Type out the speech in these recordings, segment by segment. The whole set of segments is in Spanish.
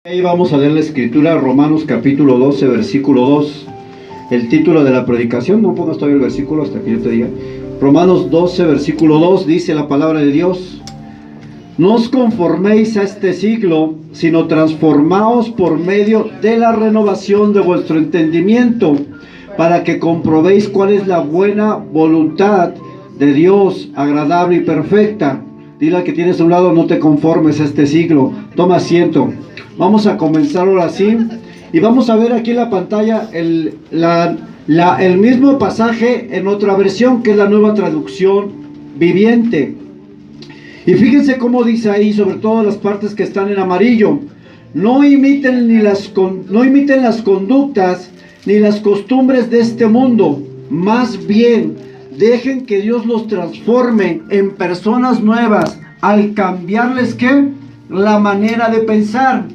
Ahí vamos a leer la escritura, Romanos capítulo 12, versículo 2. El título de la predicación, no pongas todavía el versículo hasta que yo te diga. Romanos 12, versículo 2, dice la palabra de Dios: no os conforméis a este siglo, sino transformaos por medio de la renovación de vuestro entendimiento, para que comprobéis cuál es la buena voluntad de Dios, agradable y perfecta. Dile al que tienes a un lado: no te conformes a este siglo. Toma asiento. Vamos a comenzar ahora sí, y vamos a ver aquí en la pantalla el mismo pasaje en otra versión, que es la Nueva Traducción Viviente. Y fíjense cómo dice ahí, sobre todo las partes que están en amarillo: no imiten las conductas ni las costumbres de este mundo, más bien dejen que Dios los transforme en personas nuevas al cambiarles ¿qué? La manera de pensar.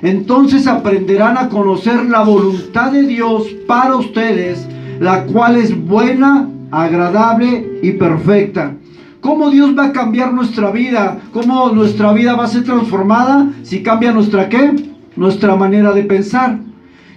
Entonces aprenderán a conocer la voluntad de Dios para ustedes, la cual es buena, agradable y perfecta. ¿Cómo Dios va a cambiar nuestra vida? ¿Cómo nuestra vida va a ser transformada? Si cambia nuestra ¿qué? Nuestra manera de pensar.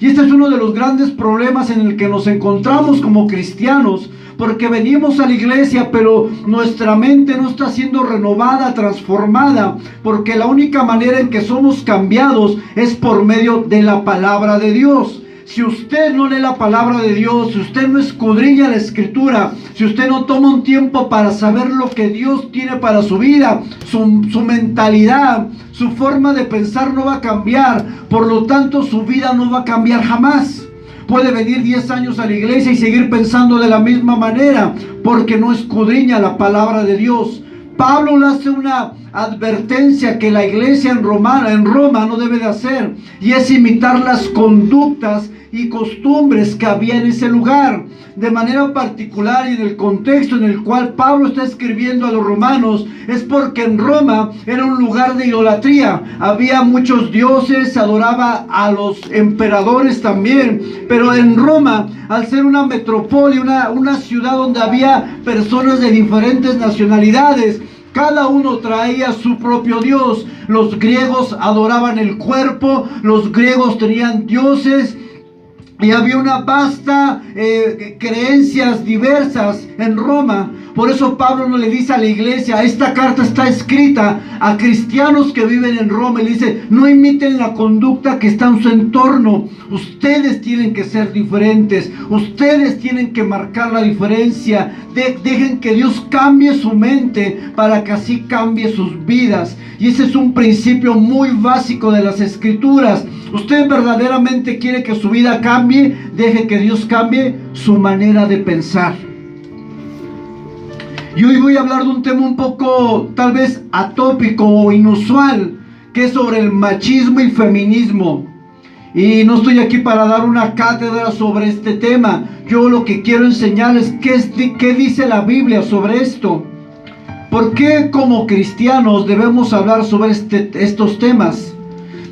Y este es uno de los grandes problemas en el que nos encontramos como cristianos, porque venimos a la iglesia, pero nuestra mente no está siendo renovada, transformada, porque la única manera en que somos cambiados es por medio de la palabra de Dios. Si usted no lee la palabra de Dios, si usted no escudriña la escritura, si usted no toma un tiempo para saber lo que Dios tiene para su vida, su mentalidad, su forma de pensar no va a cambiar, por lo tanto su vida no va a cambiar jamás. Puede venir 10 años a la iglesia y seguir pensando de la misma manera, porque no escudriña la palabra de Dios. Pablo le hace una advertencia que la iglesia en Roma no debe de hacer, y es imitar las conductas y costumbres que había en ese lugar. De manera particular, y en el contexto en el cual Pablo está escribiendo a los romanos, es porque en Roma era un lugar de idolatría. Había muchos dioses, se adoraba a los emperadores también, pero en Roma, al ser una metrópoli, una ciudad donde había personas de diferentes nacionalidades, cada uno traía su propio Dios. Los griegos adoraban el cuerpo, los griegos tenían dioses, y había una vasta creencias diversas en Roma. Por eso Pablo no le dice a la iglesia, esta carta está escrita a cristianos que viven en Roma, y le dice: no imiten la conducta que está en su entorno. Ustedes tienen que ser diferentes, ustedes tienen que marcar la diferencia. Dejen que Dios cambie su mente para que así cambie sus vidas. Y ese es un principio muy básico de las escrituras. Usted verdaderamente quiere que su vida cambie, deje que Dios cambie su manera de pensar. Y hoy voy a hablar de un tema un poco tal vez atópico o inusual, que es sobre el machismo y feminismo. Y no estoy aquí para dar una cátedra sobre este tema. Yo lo que quiero enseñarles qué dice la Biblia sobre esto. ¿Por qué como cristianos debemos hablar sobre estos temas?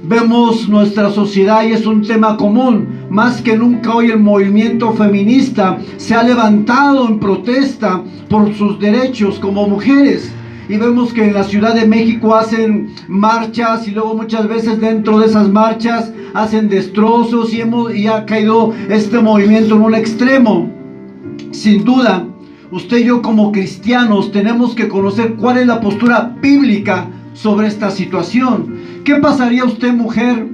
Vemos nuestra sociedad y es un tema común. Más que nunca hoy el movimiento feminista se ha levantado en protesta por sus derechos como mujeres. Y vemos que en la Ciudad de México hacen marchas, y luego muchas veces dentro de esas marchas hacen destrozos, y ha caído este movimiento en un extremo. Sin duda, usted y yo como cristianos tenemos que conocer cuál es la postura bíblica sobre esta situación. ¿Qué pasaría usted, mujer,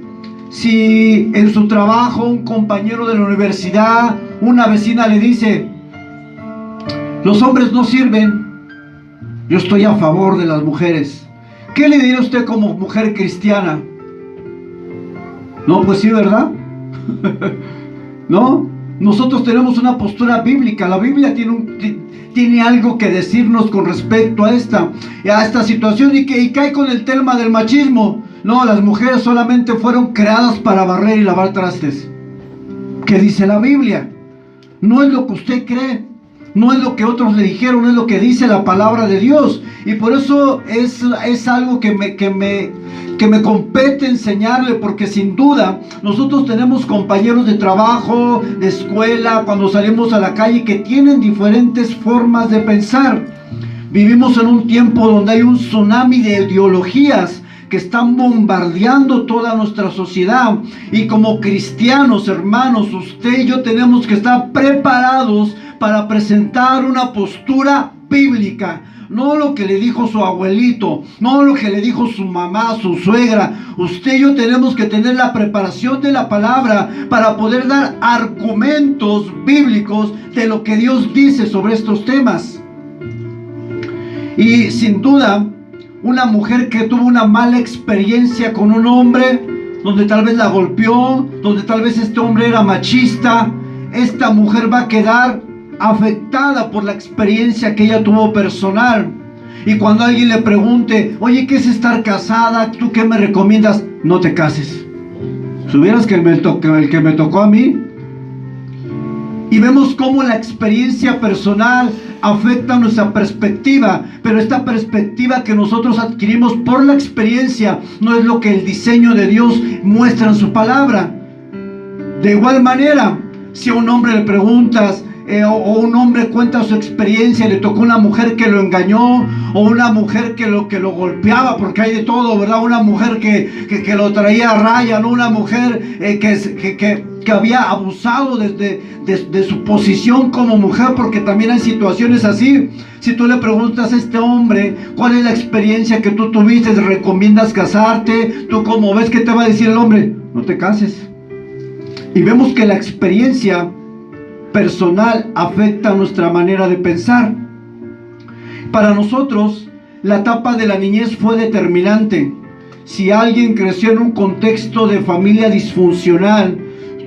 si en su trabajo un compañero de la universidad, una vecina le dice: los hombres no sirven, yo estoy a favor de las mujeres? ¿Qué le diría usted como mujer cristiana? No, pues sí, ¿verdad? ¿No? Nosotros tenemos una postura bíblica. La Biblia tiene algo que decirnos con respecto a esta situación, y cae con el tema del machismo. No, las mujeres solamente fueron creadas para barrer y lavar trastes. ¿Qué dice la Biblia? No es lo que usted cree, no es lo que otros le dijeron, es lo que dice la palabra de Dios. Y por eso es algo que me compete enseñarle, porque sin duda nosotros tenemos compañeros de trabajo, de escuela, cuando salimos a la calle, que tienen diferentes formas de pensar. Vivimos en un tiempo donde hay un tsunami de ideologías que están bombardeando toda nuestra sociedad. Y como cristianos, hermanos, usted y yo tenemos que estar preparados para presentar una postura bíblica. No lo que le dijo su abuelito, no lo que le dijo su mamá, su suegra. Usted y yo tenemos que tener la preparación de la palabra para poder dar argumentos bíblicos de lo que Dios dice sobre estos temas. Y sin duda, una mujer que tuvo una mala experiencia con un hombre, donde tal vez la golpeó, donde tal vez este hombre era machista, esta mujer va a quedar afectada por la experiencia que ella tuvo personal. Y cuando alguien le pregunte, oye, ¿qué es estar casada? ¿Tú qué me recomiendas? No te cases. ¿Supieras que el que me tocó a mí? Y vemos cómo la experiencia personal afecta nuestra perspectiva, pero esta perspectiva que nosotros adquirimos por la experiencia no es lo que el diseño de Dios muestra en su palabra. De igual manera, si a un hombre le preguntas, o un hombre cuenta su experiencia, le tocó una mujer que lo engañó, o una mujer que lo golpeaba, porque hay de todo, ¿verdad? Una mujer que lo traía a raya, ¿no? Una mujer que había abusado de su posición como mujer, porque también hay situaciones así. Si tú le preguntas a este hombre, ¿cuál es la experiencia que tú tuviste? ¿Recomiendas casarte? ¿Tú cómo ves? ¿Qué te va a decir el hombre? No te cases. Y vemos que la experiencia personal afecta nuestra manera de pensar. Para nosotros, la etapa de la niñez fue determinante. Si alguien creció en un contexto de familia disfuncional,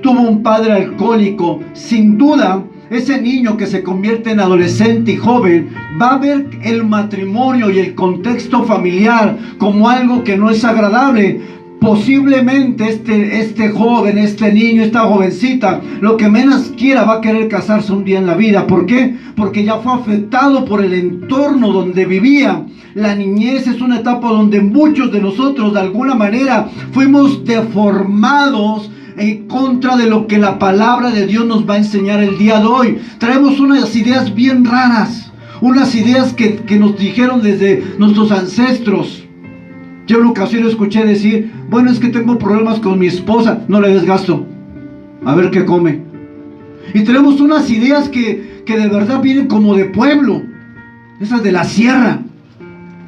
tuvo un padre alcohólico, sin duda, ese niño que se convierte en adolescente y joven va a ver el matrimonio y el contexto familiar como algo que no es agradable. Posiblemente este joven, este niño, esta jovencita, lo que menos quiera va a querer casarse un día en la vida. ¿Por qué? Porque ya fue afectado por el entorno donde vivía. La niñez es una etapa donde muchos de nosotros de alguna manera fuimos deformados en contra de lo que la palabra de Dios nos va a enseñar el día de hoy. Traemos unas ideas bien raras, unas ideas que nos dijeron desde nuestros ancestros. Yo en una ocasión escuché decir, bueno, es que tengo problemas con mi esposa, no le des gasto, a ver qué come. Y tenemos unas ideas que de verdad vienen como de pueblo, esas de la sierra.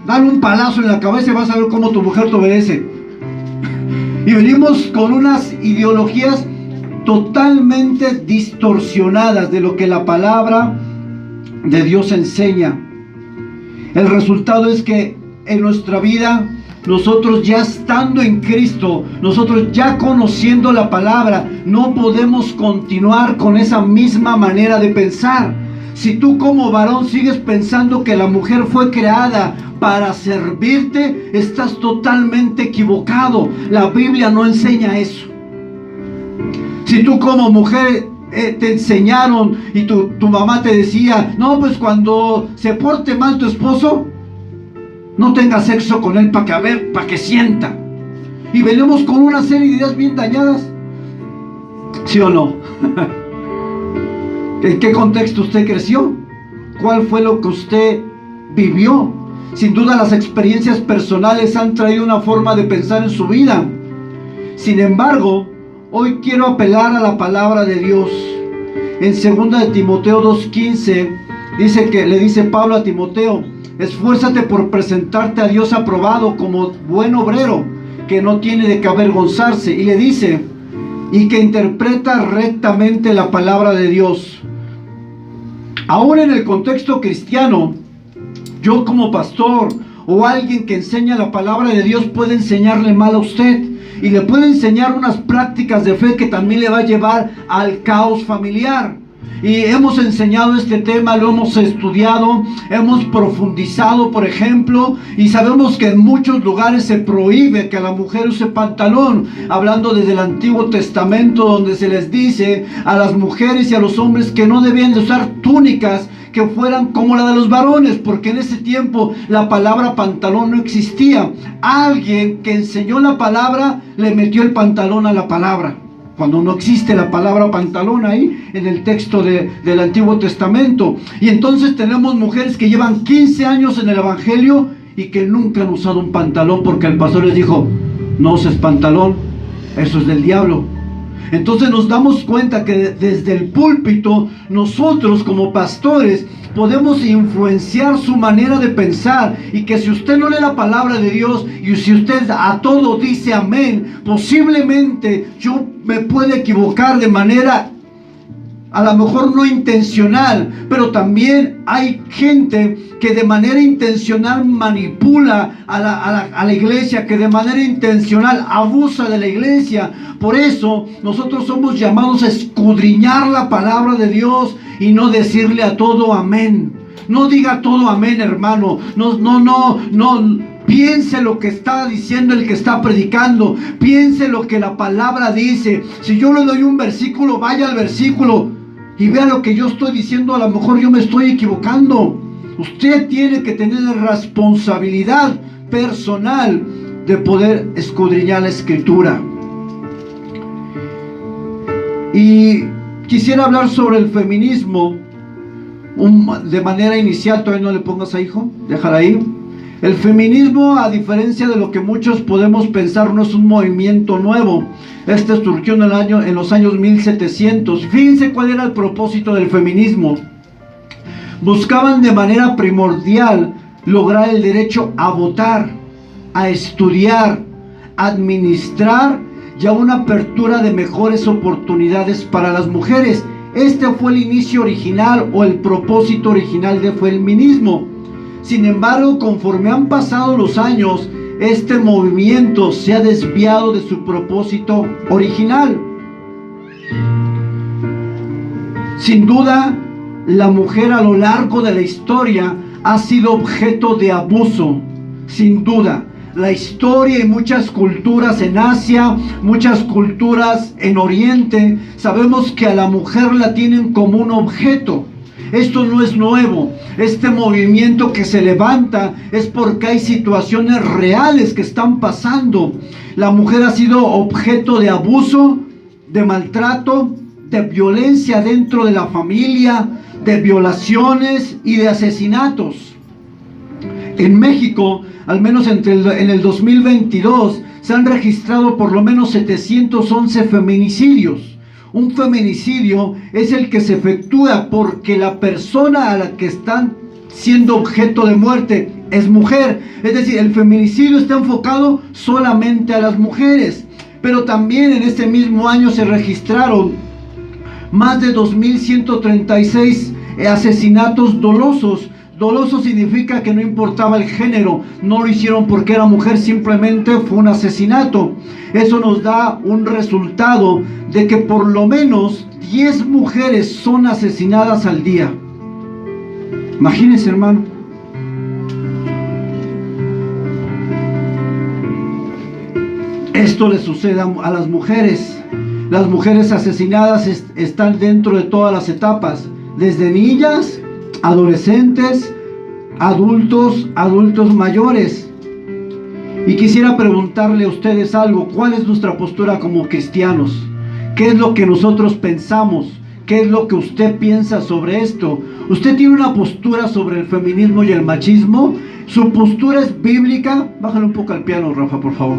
Dale un palazo en la cabeza y vas a ver cómo tu mujer te obedece. Y venimos con unas ideologías totalmente distorsionadas de lo que la palabra de Dios enseña. El resultado es que en nuestra vida, nosotros ya estando en Cristo, nosotros ya conociendo la palabra, no podemos continuar con esa misma manera de pensar. Si tú como varón sigues pensando que la mujer fue creada para servirte, estás totalmente equivocado. La Biblia no enseña eso. Si tú como mujer te enseñaron y tu mamá te decía, no, pues cuando se porte mal tu esposo, no tengas sexo con él para que sienta. Y venimos con una serie de ideas bien dañadas. ¿Sí o no? ¿En qué contexto usted creció? ¿Cuál fue lo que usted vivió? Sin duda las experiencias personales han traído una forma de pensar en su vida. Sin embargo, hoy quiero apelar a la palabra de Dios. En 2 de Timoteo 2:15 le dice Pablo a Timoteo, esfuérzate por presentarte a Dios aprobado como buen obrero, que no tiene de qué avergonzarse. Y le dice, y que interpreta rectamente la palabra de Dios. Aún en el contexto cristiano, yo como pastor o alguien que enseña la palabra de Dios puede enseñarle mal a usted. Y le puede enseñar unas prácticas de fe que también le va a llevar al caos familiar. Y hemos enseñado este tema, lo hemos estudiado, hemos profundizado, por ejemplo, y sabemos que en muchos lugares se prohíbe que a la mujer use pantalón, hablando desde el Antiguo Testamento, donde se les dice a las mujeres y a los hombres que no debían de usar túnicas que fueran como la de los varones, porque en ese tiempo la palabra pantalón no existía. Alguien que enseñó la palabra le metió el pantalón a la palabra, cuando no existe la palabra pantalón ahí en el texto del Antiguo Testamento. Y entonces tenemos mujeres que llevan 15 años en el Evangelio y que nunca han usado un pantalón porque el pastor les dijo, no uses pantalón, eso es del diablo. Entonces nos damos cuenta que desde el púlpito nosotros como pastores podemos influenciar su manera de pensar, y que si usted no lee la palabra de Dios y si usted a todo dice amén, posiblemente yo me pueda equivocar de manera a lo mejor no intencional, pero también hay gente que de manera intencional manipula a la iglesia, que de manera intencional abusa de la iglesia. Por eso nosotros somos llamados a escudriñar la palabra de Dios y no decirle a todo amén. No diga todo amén, hermano. No. Piense lo que está diciendo el que está predicando. Piense lo que la palabra dice. Si yo le doy un versículo, vaya al versículo y vea lo que yo estoy diciendo. A lo mejor yo me estoy equivocando. Usted tiene que tener la responsabilidad personal de poder escudriñar la escritura. Y quisiera hablar sobre el feminismo de manera inicial. Todavía no le pongas a hijo, déjala ahí. El feminismo, a diferencia de lo que muchos podemos pensar, no es un movimiento nuevo. Este surgió en los años 1700. Fíjense cuál era el propósito del feminismo. Buscaban de manera primordial lograr el derecho a votar, a estudiar, a administrar y a una apertura de mejores oportunidades para las mujeres. Este fue el inicio original o el propósito original del feminismo. Sin embargo, conforme han pasado los años, este movimiento se ha desviado de su propósito original. Sin duda, la mujer a lo largo de la historia ha sido objeto de abuso. Sin duda, la historia y muchas culturas en Asia, muchas culturas en Oriente, sabemos que a la mujer la tienen como un objeto. Esto no es nuevo. Este movimiento que se levanta es porque hay situaciones reales que están pasando. La mujer ha sido objeto de abuso, de maltrato, de violencia dentro de la familia, de violaciones y de asesinatos. En México, al menos en el 2022, se han registrado por lo menos 711 feminicidios. Un feminicidio es el que se efectúa porque la persona a la que están siendo objeto de muerte es mujer. Es decir, el feminicidio está enfocado solamente a las mujeres. Pero también en este mismo año se registraron más de 2.136 asesinatos dolosos. Doloso significa que no importaba el género, no lo hicieron porque era mujer, simplemente fue un asesinato. Eso nos da un resultado de que por lo menos 10 mujeres son asesinadas al día. Imagínense, hermano. Esto le sucede a las mujeres. Las mujeres asesinadas están dentro de todas las etapas, desde niñas, adolescentes, adultos mayores. Y quisiera preguntarle a ustedes algo. ¿Cuál es nuestra postura como cristianos? ¿Qué es lo que nosotros pensamos? ¿Qué es lo que usted piensa sobre esto? ¿Usted tiene una postura sobre el feminismo y el machismo? ¿Su postura es bíblica? Bájale un poco al piano, Rafa, por favor.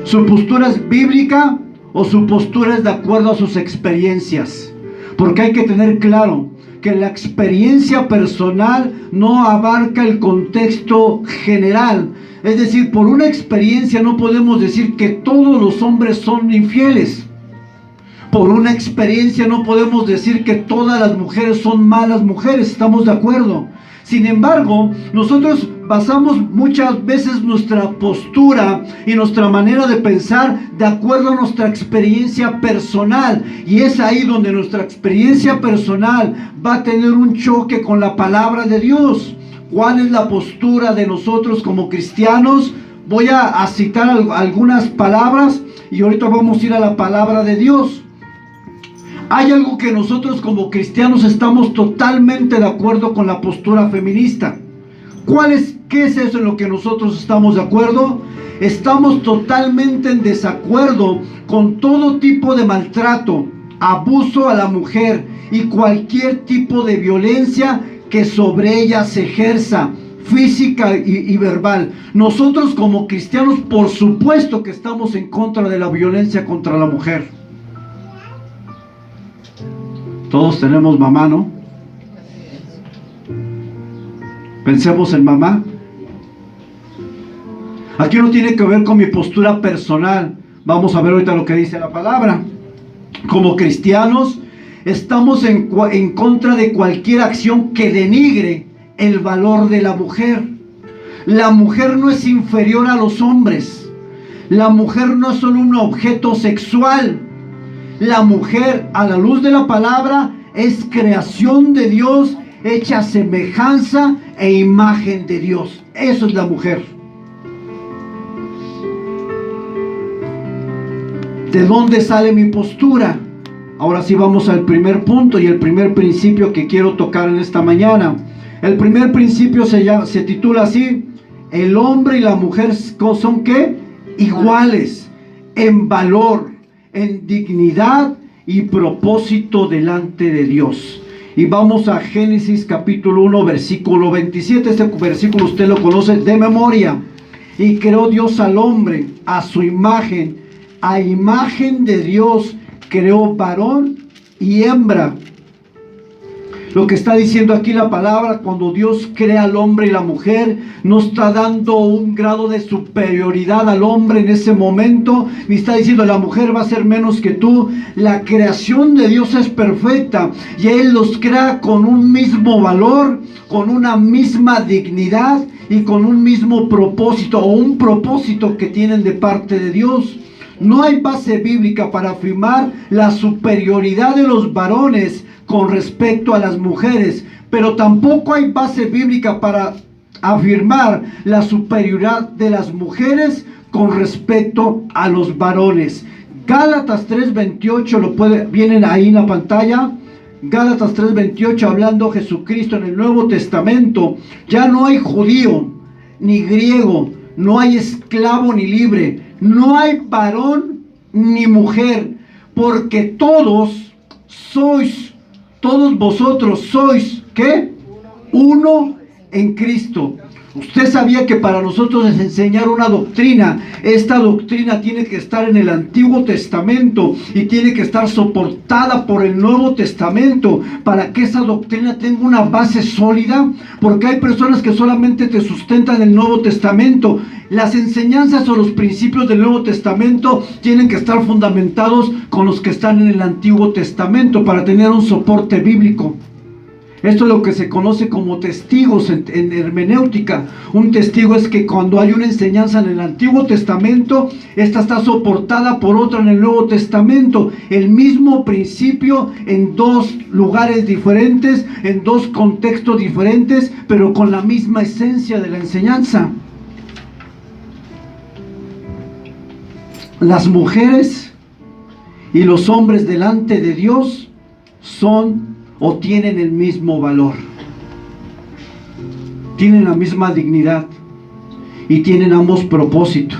¿Su postura es bíblica o su postura es de acuerdo a sus experiencias? Porque hay que tener claro que la experiencia personal no abarca el contexto general. Es decir, por una experiencia no podemos decir que todos los hombres son infieles. Por una experiencia no podemos decir que todas las mujeres son malas mujeres. ¿Estamos de acuerdo? Sin embargo, nosotros basamos muchas veces nuestra postura y nuestra manera de pensar de acuerdo a nuestra experiencia personal. Y es ahí donde nuestra experiencia personal va a tener un choque con la palabra de Dios. ¿Cuál es la postura de nosotros como cristianos? Voy a citar algunas palabras y ahorita vamos a ir a la palabra de Dios. Hay algo que nosotros como cristianos estamos totalmente de acuerdo con la postura feminista. ¿Qué es eso en lo que nosotros estamos de acuerdo? Estamos totalmente en desacuerdo con todo tipo de maltrato, abuso a la mujer y cualquier tipo de violencia que sobre ella se ejerza. física y verbal. Nosotros como cristianos, por supuesto que estamos en contra de la violencia contra la mujer. Todos tenemos mamá, ¿no? Pensemos en mamá. Aquí no tiene que ver con mi postura personal. Vamos a ver ahorita lo que dice la palabra. Como cristianos, estamos en contra de cualquier acción que denigre el valor de la mujer. La mujer no es inferior a los hombres. La mujer no es solo un objeto sexual. La mujer, a la luz de la palabra, es creación de Dios, hecha a semejanza e imagen de Dios. Eso es la mujer. ¿De dónde sale mi postura? Ahora sí vamos al primer punto y el primer principio que quiero tocar en esta mañana. El primer principio se titula así: el hombre y la mujer son ¿qué? Iguales en valor, en dignidad y propósito delante de Dios. Y vamos a Génesis capítulo 1 versículo 27. Este versículo usted lo conoce de memoria. Y creó Dios al hombre a su imagen. A imagen de Dios creó varón y hembra. Lo que está diciendo aquí la palabra, cuando Dios crea al hombre y la mujer, no está dando un grado de superioridad al hombre en ese momento, ni está diciendo la mujer va a ser menos que tú. La creación de Dios es perfecta y Él los crea con un mismo valor, con una misma dignidad y con un mismo propósito, o un propósito que tienen de parte de Dios. No hay base bíblica para afirmar la superioridad de los varones con respecto a las mujeres, pero tampoco hay base bíblica para afirmar la superioridad de las mujeres con respecto a los varones. Gálatas 3:28 vienen ahí en la pantalla. Gálatas 3:28, hablando Jesucristo en el Nuevo Testamento. Ya no hay judío ni griego, no hay esclavo ni libre, no hay varón ni mujer, porque todos vosotros sois, ¿qué? Uno en Cristo. Usted sabía que para nosotros es enseñar una doctrina. Esta doctrina tiene que estar en el Antiguo Testamento y tiene que estar soportada por el Nuevo Testamento para que esa doctrina tenga una base sólida, porque hay personas que solamente te sustentan el Nuevo Testamento. Las enseñanzas o los principios del Nuevo Testamento tienen que estar fundamentados con los que están en el Antiguo Testamento para tener un soporte bíblico. Esto es lo que se conoce como testigos en hermenéutica. Un testigo es que cuando hay una enseñanza en el Antiguo Testamento, esta está soportada por otra en el Nuevo Testamento. El mismo principio en dos lugares diferentes, en dos contextos diferentes, pero con la misma esencia de la enseñanza. Las mujeres y los hombres delante de Dios son o tienen el mismo valor, tienen la misma dignidad y tienen ambos propósito.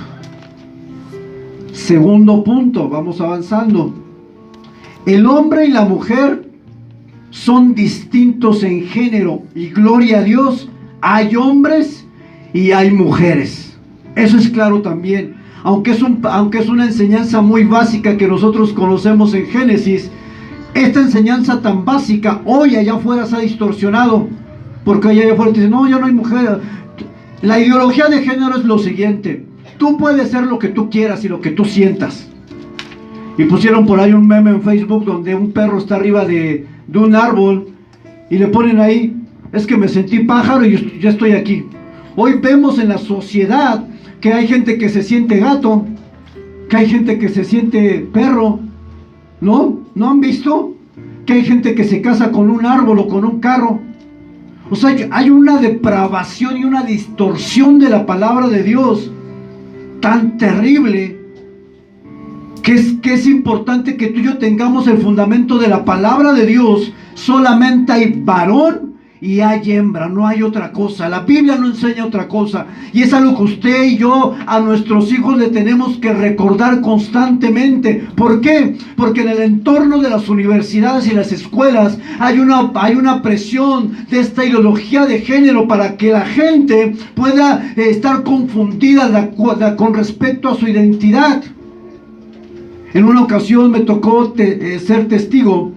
Segundo punto, vamos avanzando. El hombre y la mujer son distintos en género y gloria a Dios, hay hombres y hay mujeres. Eso es claro también. Aunque es una enseñanza muy básica que nosotros conocemos en Génesis, esta enseñanza tan básica hoy allá afuera se ha distorsionado, porque allá afuera te dicen, no, ya no hay mujer. La ideología de género es lo siguiente: tú puedes ser lo que tú quieras y lo que tú sientas. Y pusieron por ahí un meme en Facebook donde un perro está arriba de un árbol y le ponen ahí, es que me sentí pájaro y ya estoy aquí. Hoy vemos en la sociedad que hay gente que se siente gato, que hay gente que se siente perro. ¿No? ¿No han visto? Que hay gente que se casa con un árbol o con un carro. O sea, hay una depravación y una distorsión de la palabra de Dios tan terrible que es importante que tú y yo tengamos el fundamento de la palabra de Dios. Solamente hay varón y hay hembra, no hay otra cosa. La Biblia no enseña otra cosa, y es algo que usted y yo a nuestros hijos le tenemos que recordar constantemente. ¿Por qué? Porque en el entorno de las universidades y las escuelas hay una presión de esta ideología de género para que la gente pueda estar confundida con respecto a su identidad. En una ocasión me tocó ser testigo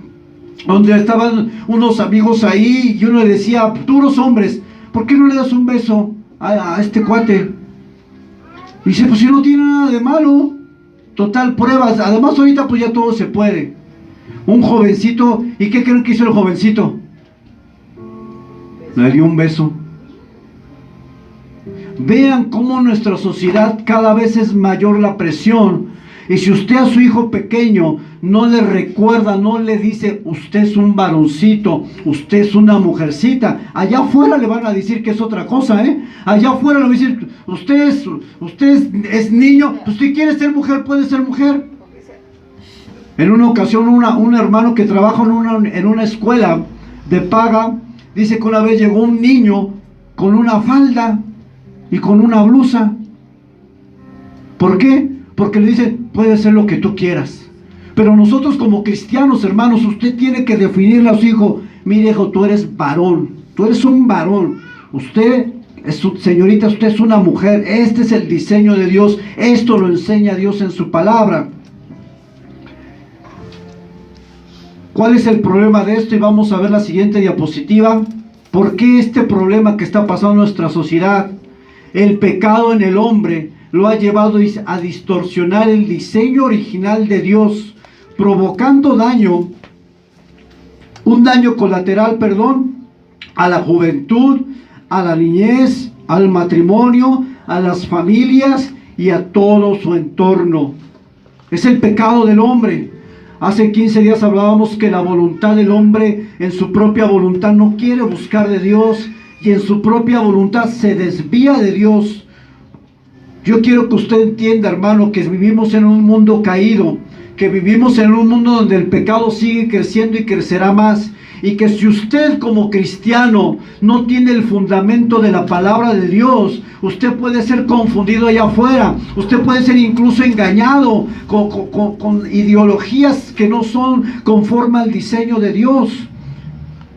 donde estaban unos amigos ahí y uno le decía, tú los hombres, ¿por qué no le das un beso a este cuate? Y dice, pues si no tiene nada de malo, total, pruebas, además ahorita pues ya todo se puede. Un jovencito, ¿y qué creen que hizo el jovencito? Le dio un beso. Vean cómo en nuestra sociedad cada vez es mayor la presión. Y si usted a su hijo pequeño no le recuerda, no le dice, usted es un varoncito, usted es una mujercita, allá afuera le van a decir que es otra cosa, allá afuera le van a decir, usted es niño, usted quiere ser mujer, puede ser mujer. En una ocasión un hermano que trabaja en una escuela de paga, dice que una vez llegó un niño con una falda y con una blusa. ¿Por qué? Porque le dicen, puede ser lo que tú quieras. Pero nosotros como cristianos, hermanos, usted tiene que definirle a su hijo, mire hijo, tú eres varón, tú eres un varón, señorita, usted es una mujer, este es el diseño de Dios, esto lo enseña Dios en su palabra. ¿Cuál es el problema de esto? Y vamos a ver la siguiente diapositiva. ¿Por qué este problema que está pasando en nuestra sociedad? El pecado en el hombre lo ha llevado a distorsionar el diseño original de Dios, provocando un daño colateral, a la juventud, a la niñez, al matrimonio, a las familias y a todo su entorno. Es el pecado del hombre. Hace 15 días hablábamos que la voluntad del hombre en su propia voluntad no quiere buscar de Dios y en su propia voluntad se desvía de Dios. Yo quiero que usted entienda, hermano, que vivimos en un mundo caído, que vivimos en un mundo donde el pecado sigue creciendo y crecerá más, y que si usted como cristiano no tiene el fundamento de la palabra de Dios, usted puede ser confundido allá afuera, usted puede ser incluso engañado con ideologías que no son conforme al diseño de Dios.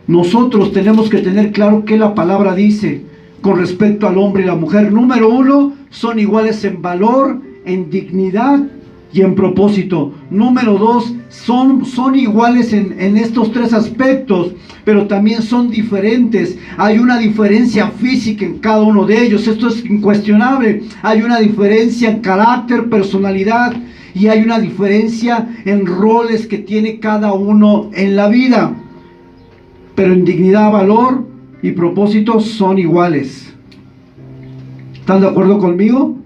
Nosotros tenemos que tener claro qué la palabra dice con respecto al hombre y la mujer. Número 1, son iguales en valor, en dignidad y en propósito. Número 2, son iguales en estos 3 aspectos, pero también son diferentes. Hay una diferencia física en cada uno de ellos, esto es incuestionable. Hay una diferencia en carácter, personalidad, y hay una diferencia en roles que tiene cada uno en la vida. Pero en dignidad, valor y propósito son iguales. ¿Están de acuerdo conmigo?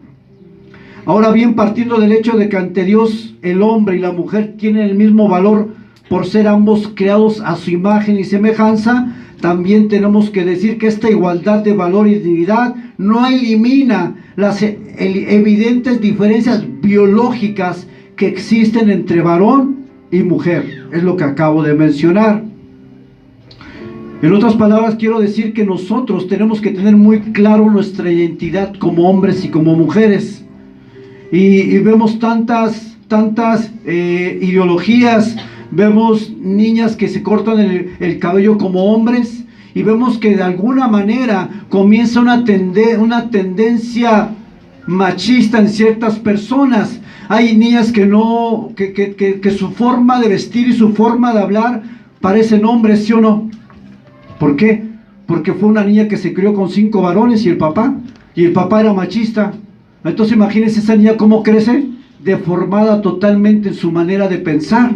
Ahora bien, partiendo del hecho de que ante Dios el hombre y la mujer tienen el mismo valor por ser ambos creados a su imagen y semejanza, también tenemos que decir que esta igualdad de valor y dignidad no elimina las evidentes diferencias biológicas que existen entre varón y mujer. Es lo que acabo de mencionar. En otras palabras, quiero decir que nosotros tenemos que tener muy claro nuestra identidad como hombres y como mujeres. Y vemos tantas ideologías, vemos niñas que se cortan el cabello como hombres, y vemos que de alguna manera comienza una tendencia machista en ciertas personas. Hay niñas que su forma de vestir y su forma de hablar parecen hombres, ¿sí o no? ¿Por qué? Porque fue una niña que se crió con 5 varones y el papá era machista. Entonces imagínense esa niña cómo crece, deformada totalmente en su manera de pensar.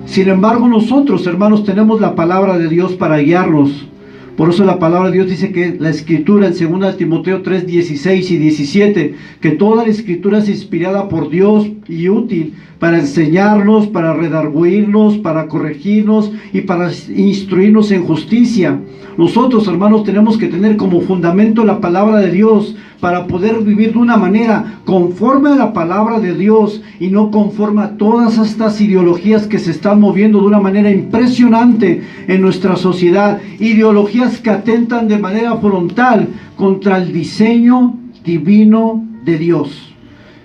Sin embargo, nosotros, hermanos, tenemos la palabra de Dios para guiarnos. Por eso la palabra de Dios dice que la Escritura en 2 Timoteo 3, 16 y 17, que toda la Escritura es inspirada por Dios y útil para enseñarnos, para redarguirnos, para corregirnos y para instruirnos en justicia. Nosotros, hermanos, tenemos que tener como fundamento la palabra de Dios, para poder vivir de una manera conforme a la palabra de Dios y no conforme a todas estas ideologías que se están moviendo de una manera impresionante en nuestra sociedad, ideologías que atentan de manera frontal contra el diseño divino de Dios.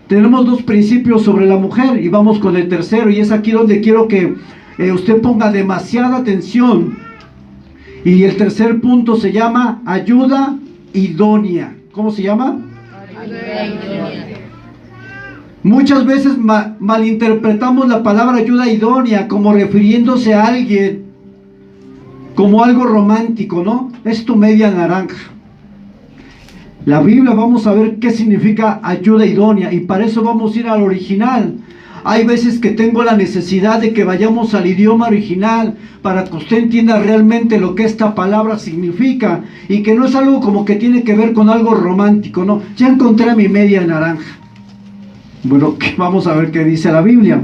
Tenemos dos principios sobre la mujer y vamos con el tercero, y es aquí donde quiero que usted ponga demasiada atención. Y el tercer punto se llama ayuda idónea. ¿Cómo se llama? Ayuda idónea. Muchas veces malinterpretamos la palabra ayuda idónea como refiriéndose a alguien como algo romántico, ¿no? Es tu media naranja. La Biblia, vamos a ver qué significa ayuda idónea, y para eso vamos a ir al original. Hay veces que tengo la necesidad de que vayamos al idioma original para que usted entienda realmente lo que esta palabra significa, y que no es algo como que tiene que ver con algo romántico, no. Ya encontré a mi media naranja. Bueno, vamos a ver qué dice la Biblia.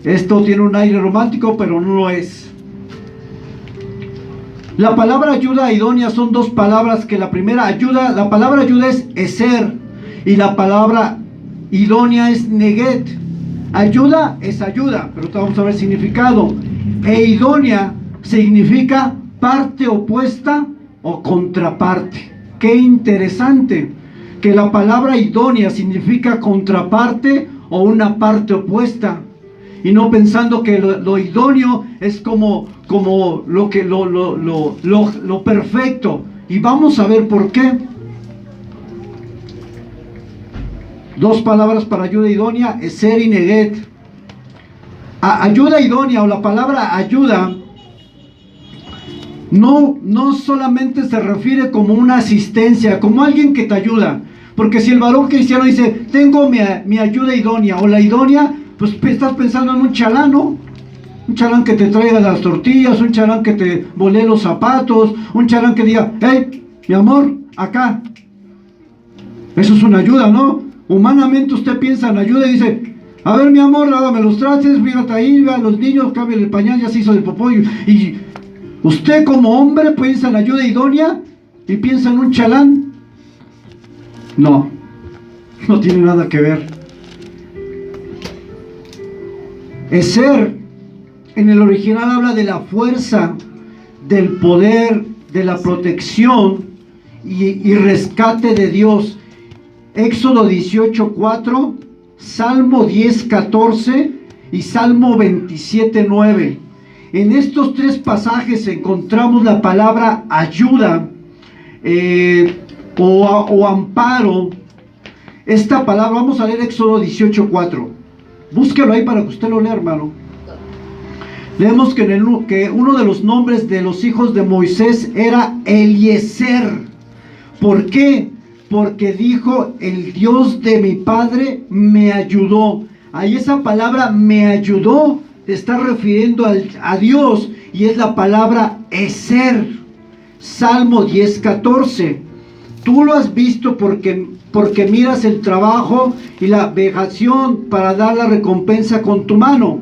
Esto tiene un aire romántico, pero no lo es. La palabra ayuda idónea son dos palabras, que la primera ayuda, la palabra ayuda es eser, y la palabra idónea es neget. Ayuda es ayuda, pero vamos a ver el significado. E idónea significa parte opuesta o contraparte. Qué interesante, que la palabra idónea significa contraparte o una parte opuesta. Y no pensando que lo idóneo es como lo perfecto. Y vamos a ver por qué. Dos palabras para ayuda idónea, eser y neget. Ayuda idónea, o la palabra ayuda, no solamente se refiere como una asistencia, como alguien que te ayuda. Porque si el varón cristiano dice, tengo mi ayuda idónea, o la idónea, pues estás pensando en un chalán, ¿no? Un chalán que te traiga las tortillas, un chalán que te volee los zapatos, un chalán que diga, hey, mi amor, acá. Eso es una ayuda, ¿no? Humanamente usted piensa en ayuda y dice, a ver, mi amor, lávame los trastes, fíjate ahí, ve a los niños, cámbiale el pañal, ya se hizo del popó. Y usted como hombre piensa en ayuda idónea y piensa en un chalán. No tiene nada que ver. Eser en el original habla de la fuerza, del poder, de la protección y rescate de Dios. Éxodo 18:4, Salmo 10:14 y Salmo 27:9. En estos tres pasajes encontramos la palabra ayuda o amparo. Esta palabra, vamos a leer Éxodo 18:4. Búsquelo ahí para que usted lo lea, hermano. Leemos que uno de los nombres de los hijos de Moisés era Eliezer. ¿Por qué? Porque dijo, el Dios de mi padre me ayudó. Ahí esa palabra me ayudó está refiriendo a Dios, y es la palabra eser. Salmo 10:14. Tú lo has visto porque miras el trabajo y la vejación para dar la recompensa con tu mano.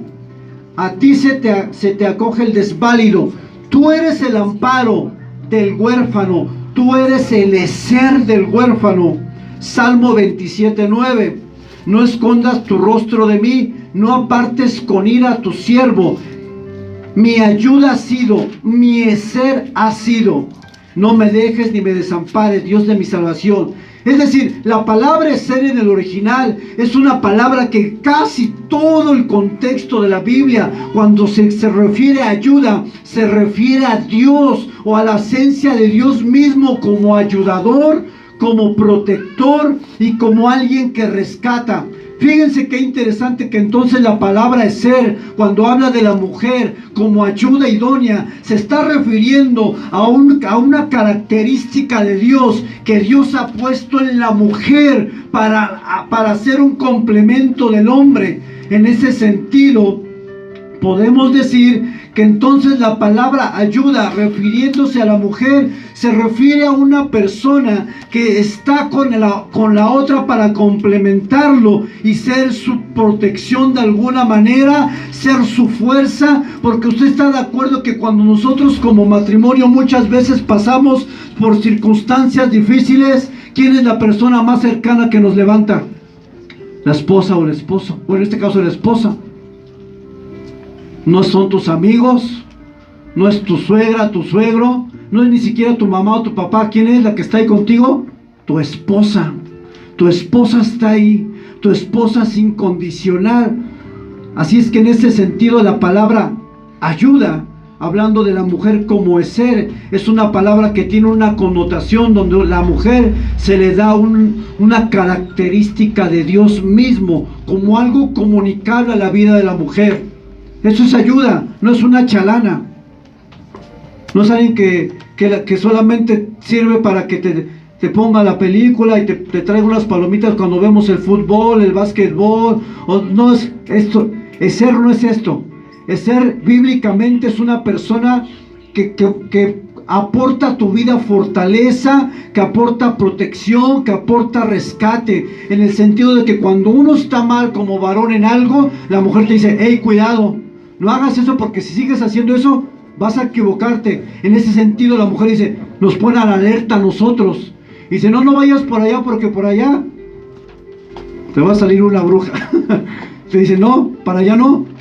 A ti se te acoge el desválido. Tú eres el amparo del huérfano. Tú eres el eser del huérfano. Salmo 27:9. No escondas tu rostro de mí, no apartes con ira a tu siervo. Mi ayuda ha sido, mi eser ha sido. No me dejes ni me desampares, Dios de mi salvación. Es decir, la palabra eser en el original es una palabra que casi todo el contexto de la Biblia, cuando se refiere a ayuda, se refiere a Dios o a la esencia de Dios mismo como ayudador, como protector y como alguien que rescata. Fíjense qué interesante que entonces la palabra eser, cuando habla de la mujer como ayuda idónea, se está refiriendo a una característica de Dios que Dios ha puesto en la mujer para ser un complemento del hombre. En ese sentido, podemos decir que entonces la palabra ayuda, refiriéndose a la mujer, se refiere a una persona que está con la otra para complementarlo y ser su protección de alguna manera, ser su fuerza, porque usted está de acuerdo que cuando nosotros como matrimonio muchas veces pasamos por circunstancias difíciles, ¿Quién es la persona más cercana que nos levanta? La esposa o el esposo, o en este caso la esposa. No son tus amigos, no es tu suegra, tu suegro, no es ni siquiera tu mamá o tu papá. ¿Quién es la que está ahí contigo? Tu esposa. Tu esposa está ahí, tu esposa es incondicional. Así es que en ese sentido la palabra ayuda, hablando de la mujer como ser, es una palabra que tiene una connotación donde la mujer se le da una característica de Dios mismo, como algo comunicable a la vida de la mujer. Eso es ayuda, no es una chalana. No es alguien que solamente sirve para que te ponga la película y te traiga unas palomitas cuando vemos el fútbol, el básquetbol. No es esto. Ser no es esto. Ser bíblicamente es una persona que aporta a tu vida fortaleza, que aporta protección, que aporta rescate, en el sentido de que cuando uno está mal como varón en algo, la mujer te dice: hey, cuidado, no hagas eso, porque si sigues haciendo eso vas a equivocarte. En ese sentido la mujer dice, nos pone a la alerta a nosotros, y dice: no vayas por allá, porque por allá te va a salir una bruja. Te dice: no, para allá no.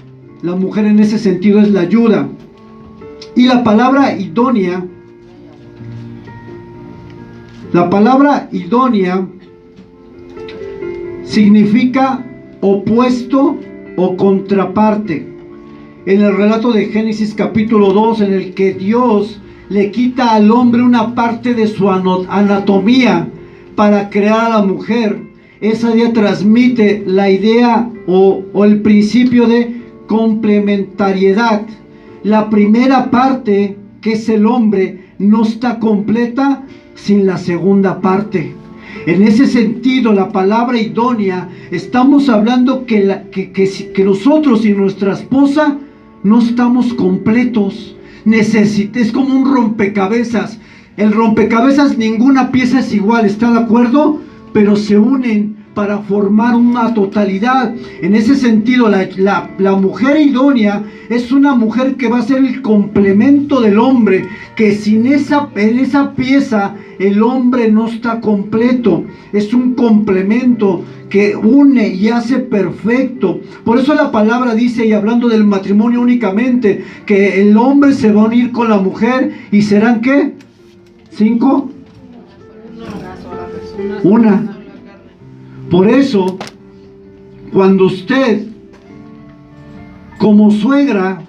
La mujer en ese sentido es la ayuda. Y la palabra idónea significa opuesto o contraparte. En el relato de Génesis capítulo 2, en el que Dios le quita al hombre una parte de su anatomía para crear a la mujer, esa idea transmite la idea o el principio de complementariedad. La primera parte, que es el hombre, no está completa sin la segunda parte. En ese sentido, la palabra idónea, estamos hablando que nosotros y nuestra esposa no estamos completos. Es como un rompecabezas. El rompecabezas, ninguna pieza es igual, ¿está de acuerdo? Pero se unen para formar una totalidad. En ese sentido, la mujer idónea es una mujer que va a ser el complemento del hombre, que en esa pieza el hombre no está completo. Es un complemento que une y hace perfecto. Por eso la palabra dice, y hablando del matrimonio únicamente, que el hombre se va a unir con la mujer y serán ¿qué? ¿5? Una. Por eso, cuando usted, como suegra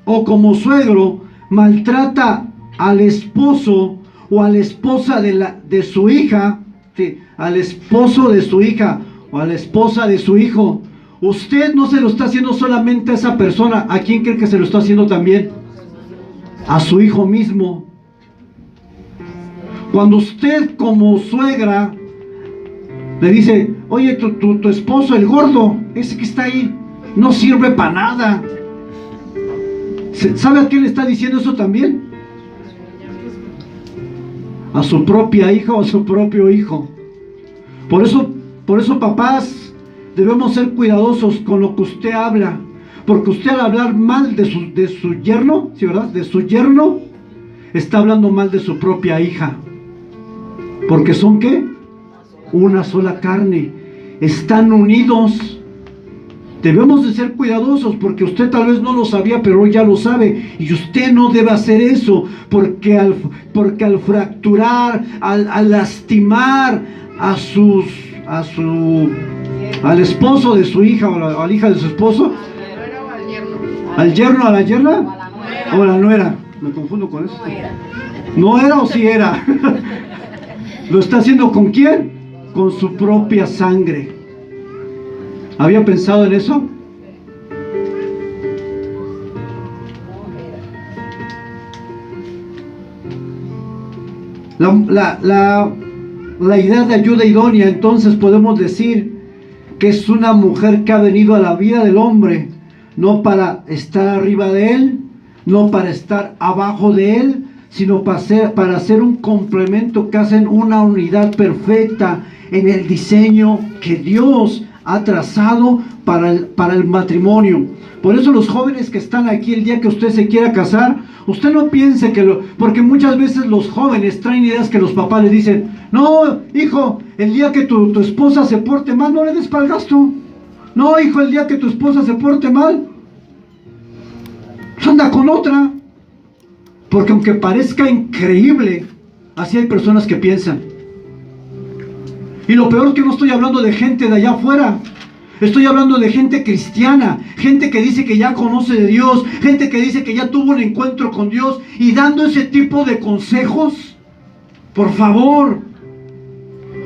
o como suegro, maltrata al esposo o a la esposa de su hija, ¿sí?, al esposo de su hija o a la esposa de su hijo, usted no se lo está haciendo solamente a esa persona. ¿A quién cree que se lo está haciendo también? A su hijo mismo. Cuando usted como suegra le dice: oye, tu esposo, el gordo, ese que está ahí, no sirve para nada, ¿sabe a quién le está diciendo eso también? A su propia hija o a su propio hijo. Por eso, papás, debemos ser cuidadosos con lo que usted habla, porque usted, al hablar mal de su yerno, ¿sí, verdad?, de su yerno, está hablando mal de su propia hija. Porque son ¿qué? Una sola carne, están unidos. Debemos de ser cuidadosos, porque usted tal vez no lo sabía, pero hoy ya lo sabe, y usted no debe hacer eso, porque al fracturar, al lastimar al esposo de su hija, o a la hija de su esposo, al yerno, a la yerna, o a la nuera, me confundo con eso. ¿No era o sí era? ¿Lo está haciendo con quién? Con su propia sangre. ¿Había pensado en eso? La idea de ayuda idónea, entonces, podemos decir que es una mujer que ha venido a la vida del hombre, no para estar arriba de él, no para estar abajo de él, sino para hacer un complemento, que hacen una unidad perfecta en el diseño que Dios ha trazado para el matrimonio. Por eso, los jóvenes que están aquí, el día que usted se quiera casar, usted no piense porque muchas veces los jóvenes traen ideas que los papás les dicen: No, hijo, el día que tu esposa se porte mal, no le des para el gasto. No, hijo, el día que tu esposa se porte mal, pues anda con otra. Porque aunque parezca increíble, así hay personas que piensan. Y lo peor es que no estoy hablando de gente de allá afuera. Estoy hablando de gente cristiana, gente que dice que ya conoce de Dios, gente que dice que ya tuvo un encuentro con Dios, y dando ese tipo de consejos. Por favor,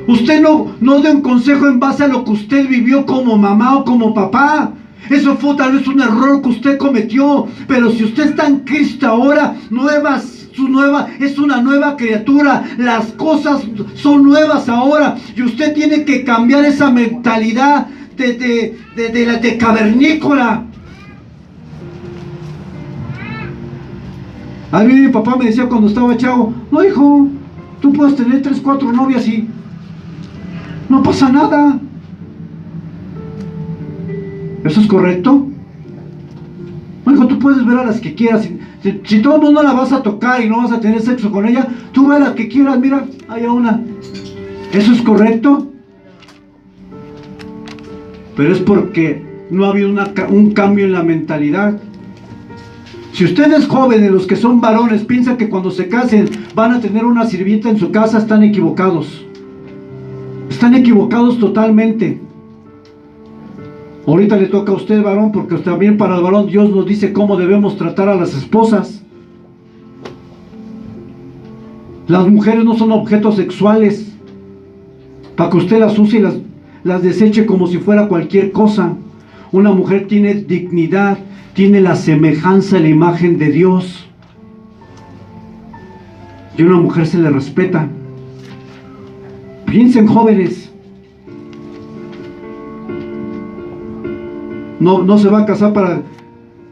usted no dé un consejo en base a lo que usted vivió como mamá o como papá. Eso fue tal vez un error que usted cometió, pero si usted está en Cristo ahora, es una nueva criatura. Las cosas son nuevas ahora, y usted tiene que cambiar esa mentalidad de cavernícola. A mí mi papá me decía cuando estaba chavo: no, hijo, tú puedes tener 3, 4 novias y no pasa nada. ¿Eso es correcto? No, hijo, tú puedes ver a las que quieras. Si todo el mundo la vas a tocar y no vas a tener sexo con ella, tú ve a las que quieras. Mira, hay una. ¿Eso es correcto? Pero es porque no ha habido un cambio en la mentalidad. Si ustedes jóvenes, los que son varones, piensan que cuando se casen van a tener una sirvienta en su casa, están equivocados. Están equivocados totalmente. Ahorita le toca a usted, varón, porque también para el varón Dios nos dice cómo debemos tratar a las esposas. Las mujeres no son objetos sexuales para que usted las use y las deseche como si fuera cualquier cosa. Una mujer tiene dignidad, tiene la semejanza y la imagen de Dios, y a una mujer se le respeta. Piensen, jóvenes. No se va a casar para...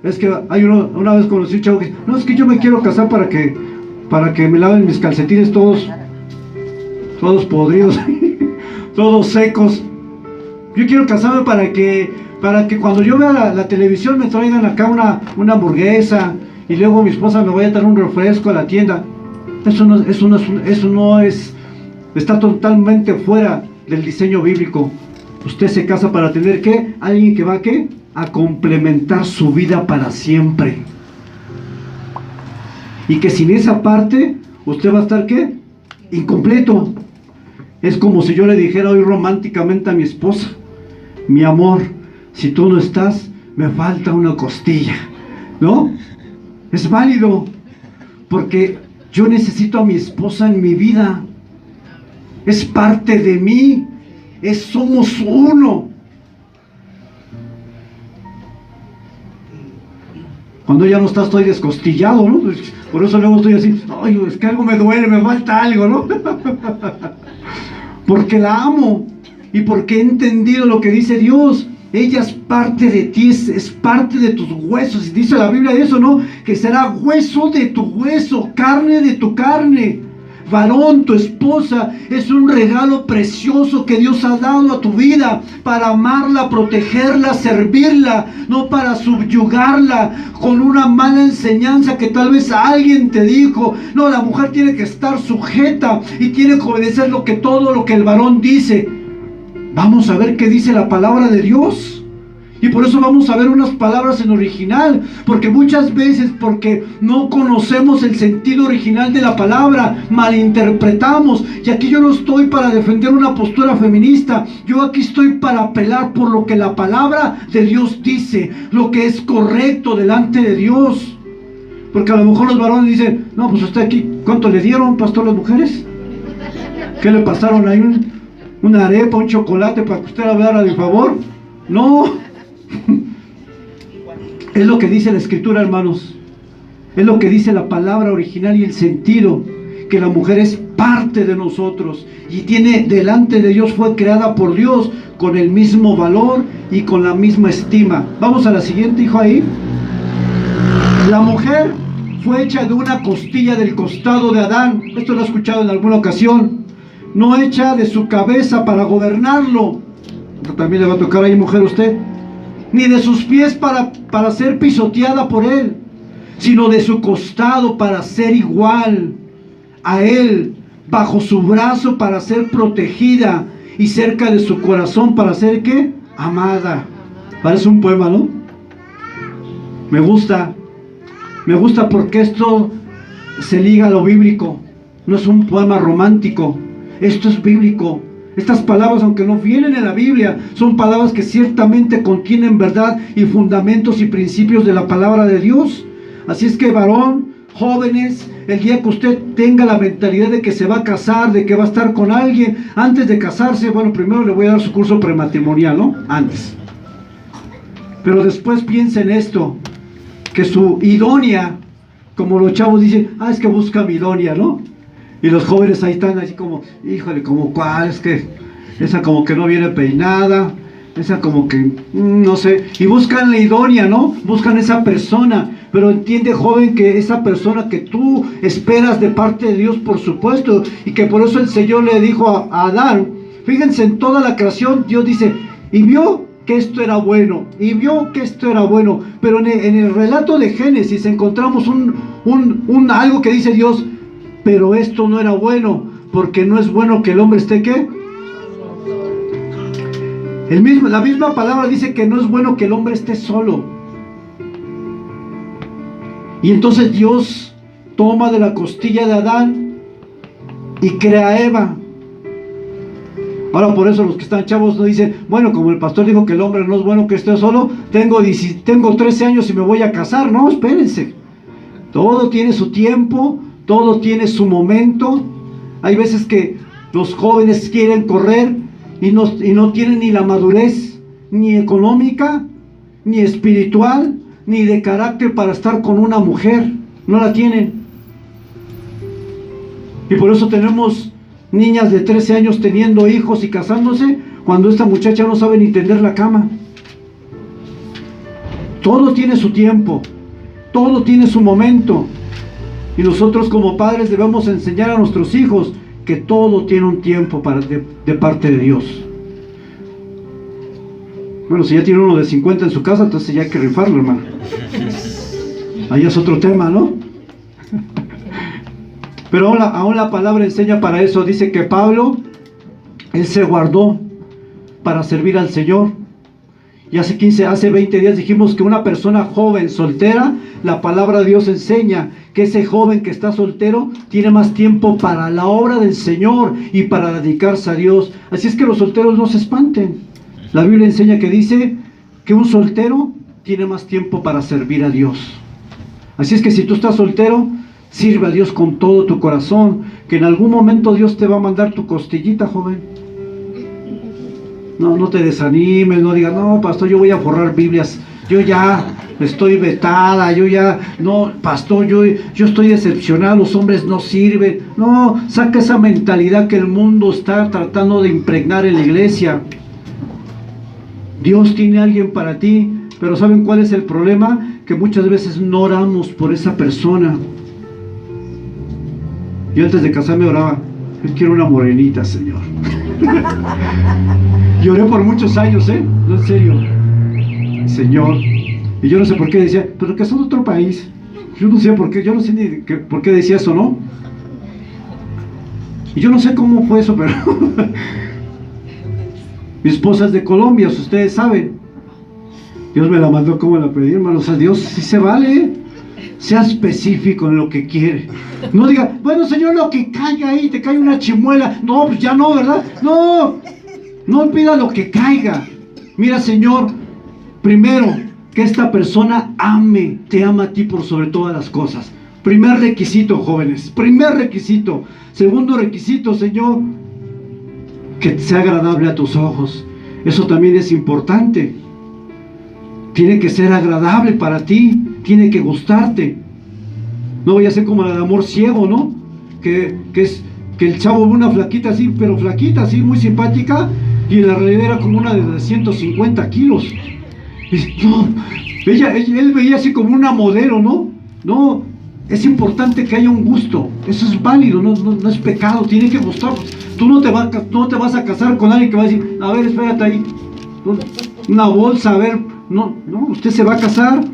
Es que hay una vez conocí un chavo que... No, es que yo me quiero casar para que me laven mis calcetines todos podridos, todos secos. Yo quiero casarme para que cuando yo vea la televisión me traigan acá una hamburguesa, y luego mi esposa me vaya a dar un refresco a la tienda. Eso no es... Está totalmente fuera del diseño bíblico. Usted se casa para tener, ¿qué? Alguien que va, ¿qué? A complementar su vida para siempre. Y que sin esa parte, usted va a estar, ¿qué? Incompleto. Es como si yo le dijera hoy románticamente a mi esposa: mi amor, si tú no estás, me falta una costilla. ¿No? Es válido, porque yo necesito a mi esposa en mi vida. Es parte de mí. Somos uno. Cuando ella no está, estoy descostillado, ¿no? Por eso luego estoy así: ay, es que algo me duele, me falta algo, ¿no? Porque la amo y porque he entendido lo que dice Dios. Ella es parte de ti, es parte de tus huesos. Y dice la Biblia de eso, ¿no? Que será hueso de tu hueso, carne de tu carne. Varón, tu esposa es un regalo precioso que Dios ha dado a tu vida para amarla, protegerla, servirla, no para subyugarla con una mala enseñanza que tal vez alguien te dijo. No, la mujer tiene que estar sujeta y tiene que obedecer todo lo que el varón dice. Vamos a ver qué dice la palabra de Dios. Y por eso vamos a ver unas palabras en original, porque muchas veces, porque no conocemos el sentido original de la palabra, malinterpretamos. Y aquí yo no estoy para defender una postura feminista, yo aquí estoy para apelar por lo que la palabra de Dios dice, lo que es correcto delante de Dios. Porque a lo mejor los varones dicen: no, pues usted aquí, ¿cuánto le dieron, pastor, las mujeres? ¿Qué le pasaron ahí? ¿Una arepa, un chocolate para que usted hablara de favor? No. Es lo que dice la Escritura, hermanos. Es lo que dice la palabra original y el sentido, que la mujer es parte de nosotros y tiene delante de Dios, fue creada por Dios con el mismo valor y con la misma estima. Vamos a la siguiente, hijo, ahí. La mujer fue hecha de una costilla del costado de Adán. Esto lo he escuchado en alguna ocasión. No hecha de su cabeza para gobernarlo. También le va a tocar ahí, mujer, usted. Ni de sus pies para ser pisoteada por él, sino de su costado para ser igual a él, bajo su brazo para ser protegida y cerca de su corazón para ser, ¿qué? Amada. Parece un poema, ¿no? Me gusta porque esto se liga a lo bíblico. No es un poema romántico, esto es bíblico. Estas palabras, aunque no vienen en la Biblia, son palabras que ciertamente contienen verdad y fundamentos y principios de la palabra de Dios. Así es que, varón, jóvenes, el día que usted tenga la mentalidad de que se va a casar, de que va a estar con alguien, antes de casarse, bueno, primero le voy a dar su curso prematrimonial, ¿no? Antes. Pero después piense en esto, que su idónea, como los chavos dicen, es que busca mi idónea, ¿no? Y los jóvenes ahí están así como, híjole, como cuál, es que esa como que no viene peinada, esa como que, no sé, y buscan la idónea, ¿no? Buscan esa persona, pero entiende, joven, que esa persona que tú esperas de parte de Dios, por supuesto, y que por eso el Señor le dijo a Adán, fíjense, en toda la creación, Dios dice, y vio que esto era bueno, y vio que esto era bueno, pero en el relato de Génesis encontramos algo que dice Dios, pero esto no era bueno, porque no es bueno que el hombre esté, ¿qué? La misma palabra dice que no es bueno que el hombre esté solo. Y entonces Dios toma de la costilla de Adán y crea a Eva. Ahora por eso los que están chavos no dicen, bueno, como el pastor dijo que el hombre no es bueno que esté solo, tengo 13 años y me voy a casar. No, espérense. Todo tiene su tiempo, todo tiene su momento. Hay veces que los jóvenes quieren correr y no tienen ni la madurez, ni económica, ni espiritual, ni de carácter para estar con una mujer. No la tienen. Y por eso tenemos niñas de 13 años teniendo hijos y casándose, cuando esta muchacha no sabe ni tender la cama. Todo tiene su tiempo, todo tiene su momento. Y nosotros como padres debemos enseñar a nuestros hijos que todo tiene un tiempo de parte de Dios. Bueno, si ya tiene uno de 50 en su casa, entonces ya hay que rifarlo, hermano. Ahí es otro tema, ¿no? Pero aún la palabra enseña para eso. Dice que Pablo, él se guardó para servir al Señor. Y hace 20 días dijimos que una persona joven, soltera, la palabra de Dios enseña que ese joven que está soltero tiene más tiempo para la obra del Señor y para dedicarse a Dios. Así es que los solteros no se espanten. La Biblia enseña que dice que un soltero tiene más tiempo para servir a Dios. Así es que si tú estás soltero, sirve a Dios con todo tu corazón, que en algún momento Dios te va a mandar tu costillita, joven. No te desanimes, no digas, no, pastor, yo voy a forrar Biblias, yo ya estoy vetada, no, pastor, yo estoy decepcionado, los hombres no sirven. No, saca esa mentalidad que el mundo está tratando de impregnar en la iglesia. Dios tiene a alguien para ti, pero ¿saben cuál es el problema? Que muchas veces no oramos por esa persona. Yo antes de casarme oraba, yo quiero una morenita, Señor. Lloré por muchos años, no, en serio, Señor. Y yo no sé por qué decía, pero que son de otro país. Yo no sé por qué, yo no sé ni por qué decía eso, ¿no? Y yo no sé cómo fue eso, pero mi esposa es de Colombia, ustedes saben. Dios me la mandó como la pedí, hermano. O sea, Dios sí se vale. Sea específico en lo que quiere. No diga, bueno, Señor, lo que caiga ahí, te cae una chimuela. No, pues ya no, ¿verdad? No pida lo que caiga. Mira, Señor, primero, que esta persona te ama a ti por sobre todas las cosas. Primer requisito, jóvenes. Primer requisito. Segundo requisito, Señor, que sea agradable a tus ojos. Eso también es importante. Tiene que ser agradable para ti. Tiene que gustarte. No voy a ser como la de amor ciego, ¿no? Que el chavo ve una flaquita así, pero flaquita así, muy simpática, y en la realidad era como una de 150 kilos. Y, no, él veía así como una modelo, ¿no? No, es importante que haya un gusto. Eso es válido, no es pecado, tiene que gustar. Tú no te vas a casar con alguien que va a decir, a ver, espérate ahí, una bolsa, a ver. No, usted se va a casar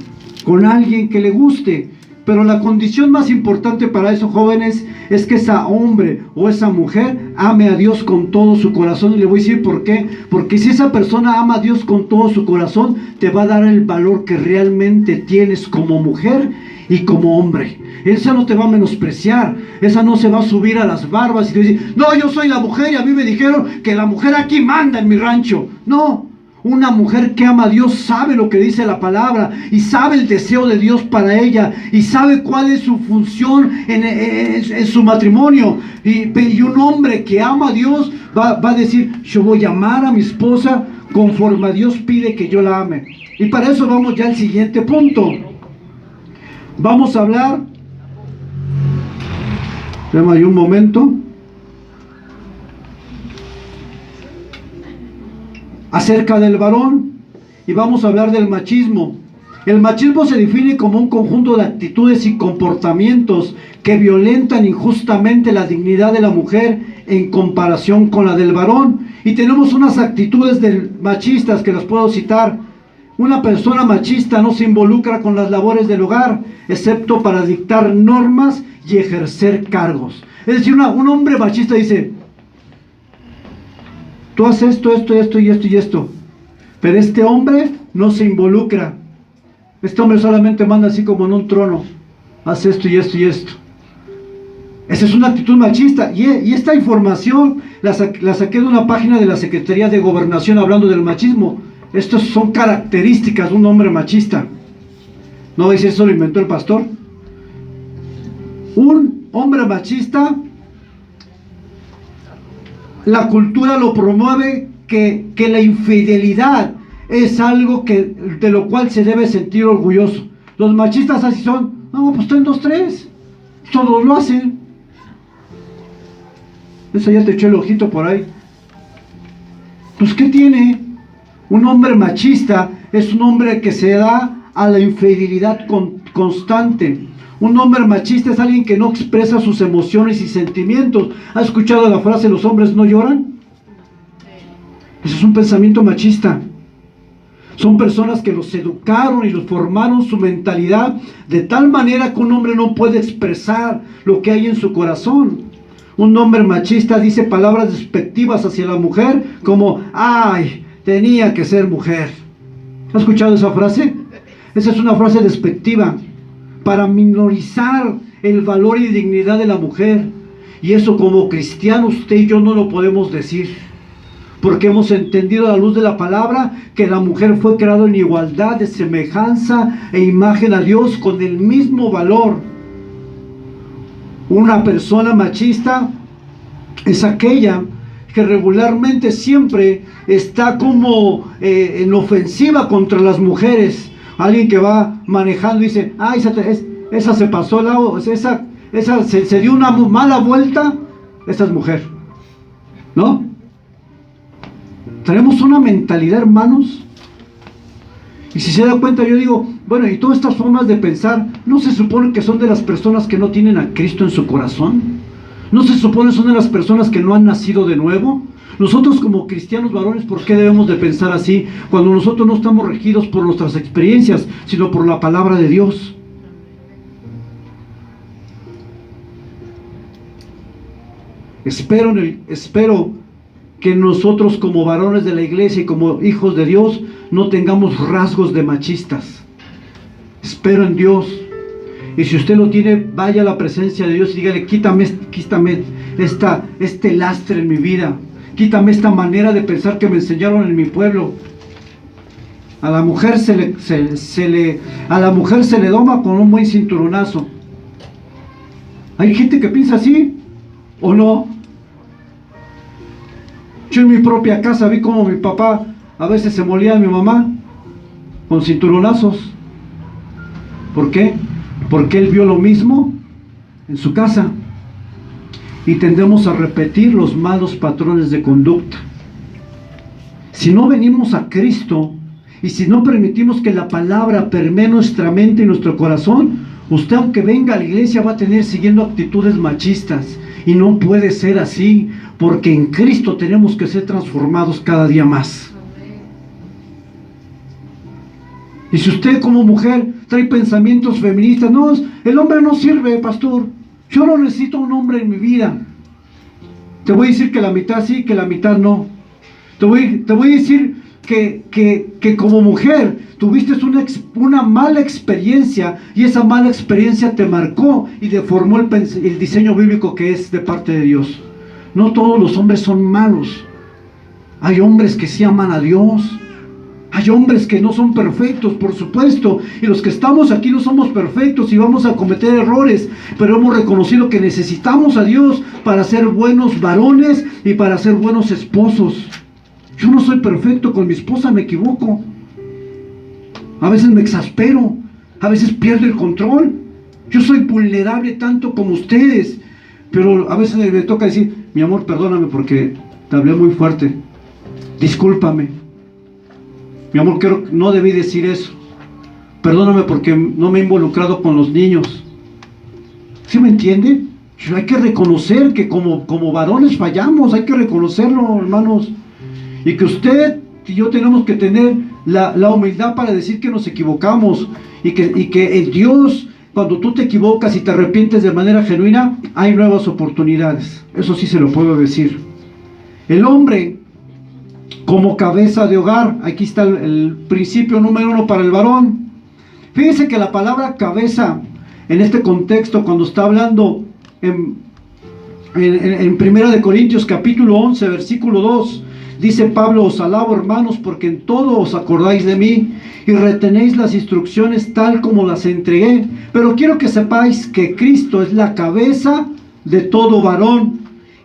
con alguien que le guste. Pero la condición más importante para esos jóvenes es que esa hombre o esa mujer ame a Dios con todo su corazón. Y le voy a decir por qué. Porque si esa persona ama a Dios con todo su corazón, te va a dar el valor que realmente tienes como mujer y como hombre. Esa no te va a menospreciar. Esa no se va a subir a las barbas y te va a decir, no, yo soy la mujer y a mí me dijeron que la mujer aquí manda en mi rancho. No. Una mujer que ama a Dios sabe lo que dice la palabra y sabe el deseo de Dios para ella y sabe cuál es su función en su matrimonio. Y un hombre que ama a Dios va a decir, yo voy a amar a mi esposa conforme a Dios pide que yo la ame. Y para eso vamos ya al siguiente punto. Vamos a hablar, déjame ahí un momento, acerca del varón, y vamos a hablar del machismo. El machismo se define como un conjunto de actitudes y comportamientos que violentan injustamente la dignidad de la mujer en comparación con la del varón. Y tenemos unas actitudes machistas que las puedo citar. Una persona machista no se involucra con las labores del hogar, excepto para dictar normas y ejercer cargos. Es decir, un hombre machista dice, tú haces esto, esto y esto. Pero este hombre no se involucra. Este hombre solamente manda así como en un trono. Haz esto y esto y esto. Esa es una actitud machista. Y esta información la saqué de una página de la Secretaría de Gobernación hablando del machismo. Estas son características de un hombre machista. No voy a decir eso lo inventó el pastor. Un hombre machista, la cultura lo promueve, que la infidelidad es algo de lo cual se debe sentir orgulloso. Los machistas así son, no, pues están 2, 3, todos lo hacen. Esa ya te echó el ojito por ahí. Pues ¿qué tiene? Un hombre machista es un hombre que se da a la infidelidad constante. Un hombre machista es alguien que no expresa sus emociones y sentimientos. ¿Has escuchado la frase, los hombres no lloran? Ese es un pensamiento machista. Son personas que los educaron y los formaron su mentalidad de tal manera que un hombre no puede expresar lo que hay en su corazón. Un hombre machista dice palabras despectivas hacia la mujer como, ay, tenía que ser mujer. ¿Has escuchado esa frase? Esa es una frase despectiva para minorizar el valor y dignidad de la mujer. Y eso como cristianos usted y yo no lo podemos decir, porque hemos entendido a la luz de la palabra que la mujer fue creada en igualdad de semejanza e imagen a Dios con el mismo valor. Una persona machista es aquella que regularmente siempre está como en ofensiva contra las mujeres. Alguien que va manejando y dice, ah, esa se pasó al lado, esa se dio una mala vuelta, esa es mujer, ¿no? Tenemos una mentalidad, hermanos, y si se da cuenta, yo digo, bueno, y todas estas formas de pensar, ¿no se supone que son de las personas que no tienen a Cristo en su corazón? ¿No se supone que son de las personas que no han nacido de nuevo? Nosotros como cristianos varones, ¿por qué debemos de pensar así? Cuando nosotros no estamos regidos por nuestras experiencias, sino por la palabra de Dios. Espero que nosotros como varones de la iglesia y como hijos de Dios no tengamos rasgos de machistas. Espero en Dios. Y si usted lo tiene, vaya a la presencia de Dios y dígale, quítame este lastre en mi vida. Quítame esta manera de pensar que me enseñaron en mi pueblo. A la mujer se le doma con un buen cinturonazo. Hay gente que piensa así, ¿o no? Yo en mi propia casa vi como mi papá a veces se molía a mi mamá con cinturonazos. ¿Por qué? Porque él vio lo mismo en su casa. Y tendemos a repetir los malos patrones de conducta. Si no venimos a Cristo y si no permitimos que la palabra permee nuestra mente y nuestro corazón, usted aunque venga a la iglesia va a tener siguiendo actitudes machistas. Y no puede ser así, porque en Cristo tenemos que ser transformados cada día más. Y si usted como mujer trae pensamientos feministas. No, el hombre no sirve, pastor. Yo no necesito un hombre en mi vida. Te voy a decir que la mitad sí, que la mitad no. Te voy a decir que como mujer tuviste una mala experiencia, y esa mala experiencia te marcó y deformó el diseño bíblico que es de parte de Dios. No todos los hombres son malos. Hay hombres que sí aman a Dios. Hay hombres que no son perfectos, por supuesto, y los que estamos aquí no somos perfectos y vamos a cometer errores, pero hemos reconocido que necesitamos a Dios para ser buenos varones y para ser buenos esposos. Yo no soy perfecto, con mi esposa me equivoco. A veces me exaspero, a veces pierdo el control. Yo soy vulnerable tanto como ustedes, pero a veces me toca decir, mi amor, perdóname porque te hablé muy fuerte. Discúlpame. Mi amor, creo que no debí decir eso. Perdóname porque no me he involucrado con los niños. ¿Sí me entiende? Hay que reconocer que como varones fallamos, hay que reconocerlo, hermanos. Y que usted y yo tenemos que tener la humildad para decir que nos equivocamos. Y que en Dios, cuando tú te equivocas y te arrepientes de manera genuina, hay nuevas oportunidades. Eso sí se lo puedo decir. El hombre como cabeza de hogar, aquí está el principio número 1 para el varón. Fíjense que la palabra cabeza, en este contexto, cuando está hablando en 1 de Corintios capítulo 11, versículo 2, dice Pablo: os alabo, hermanos, porque en todo os acordáis de mí y retenéis las instrucciones tal como las entregué. Pero quiero que sepáis que Cristo es la cabeza de todo varón,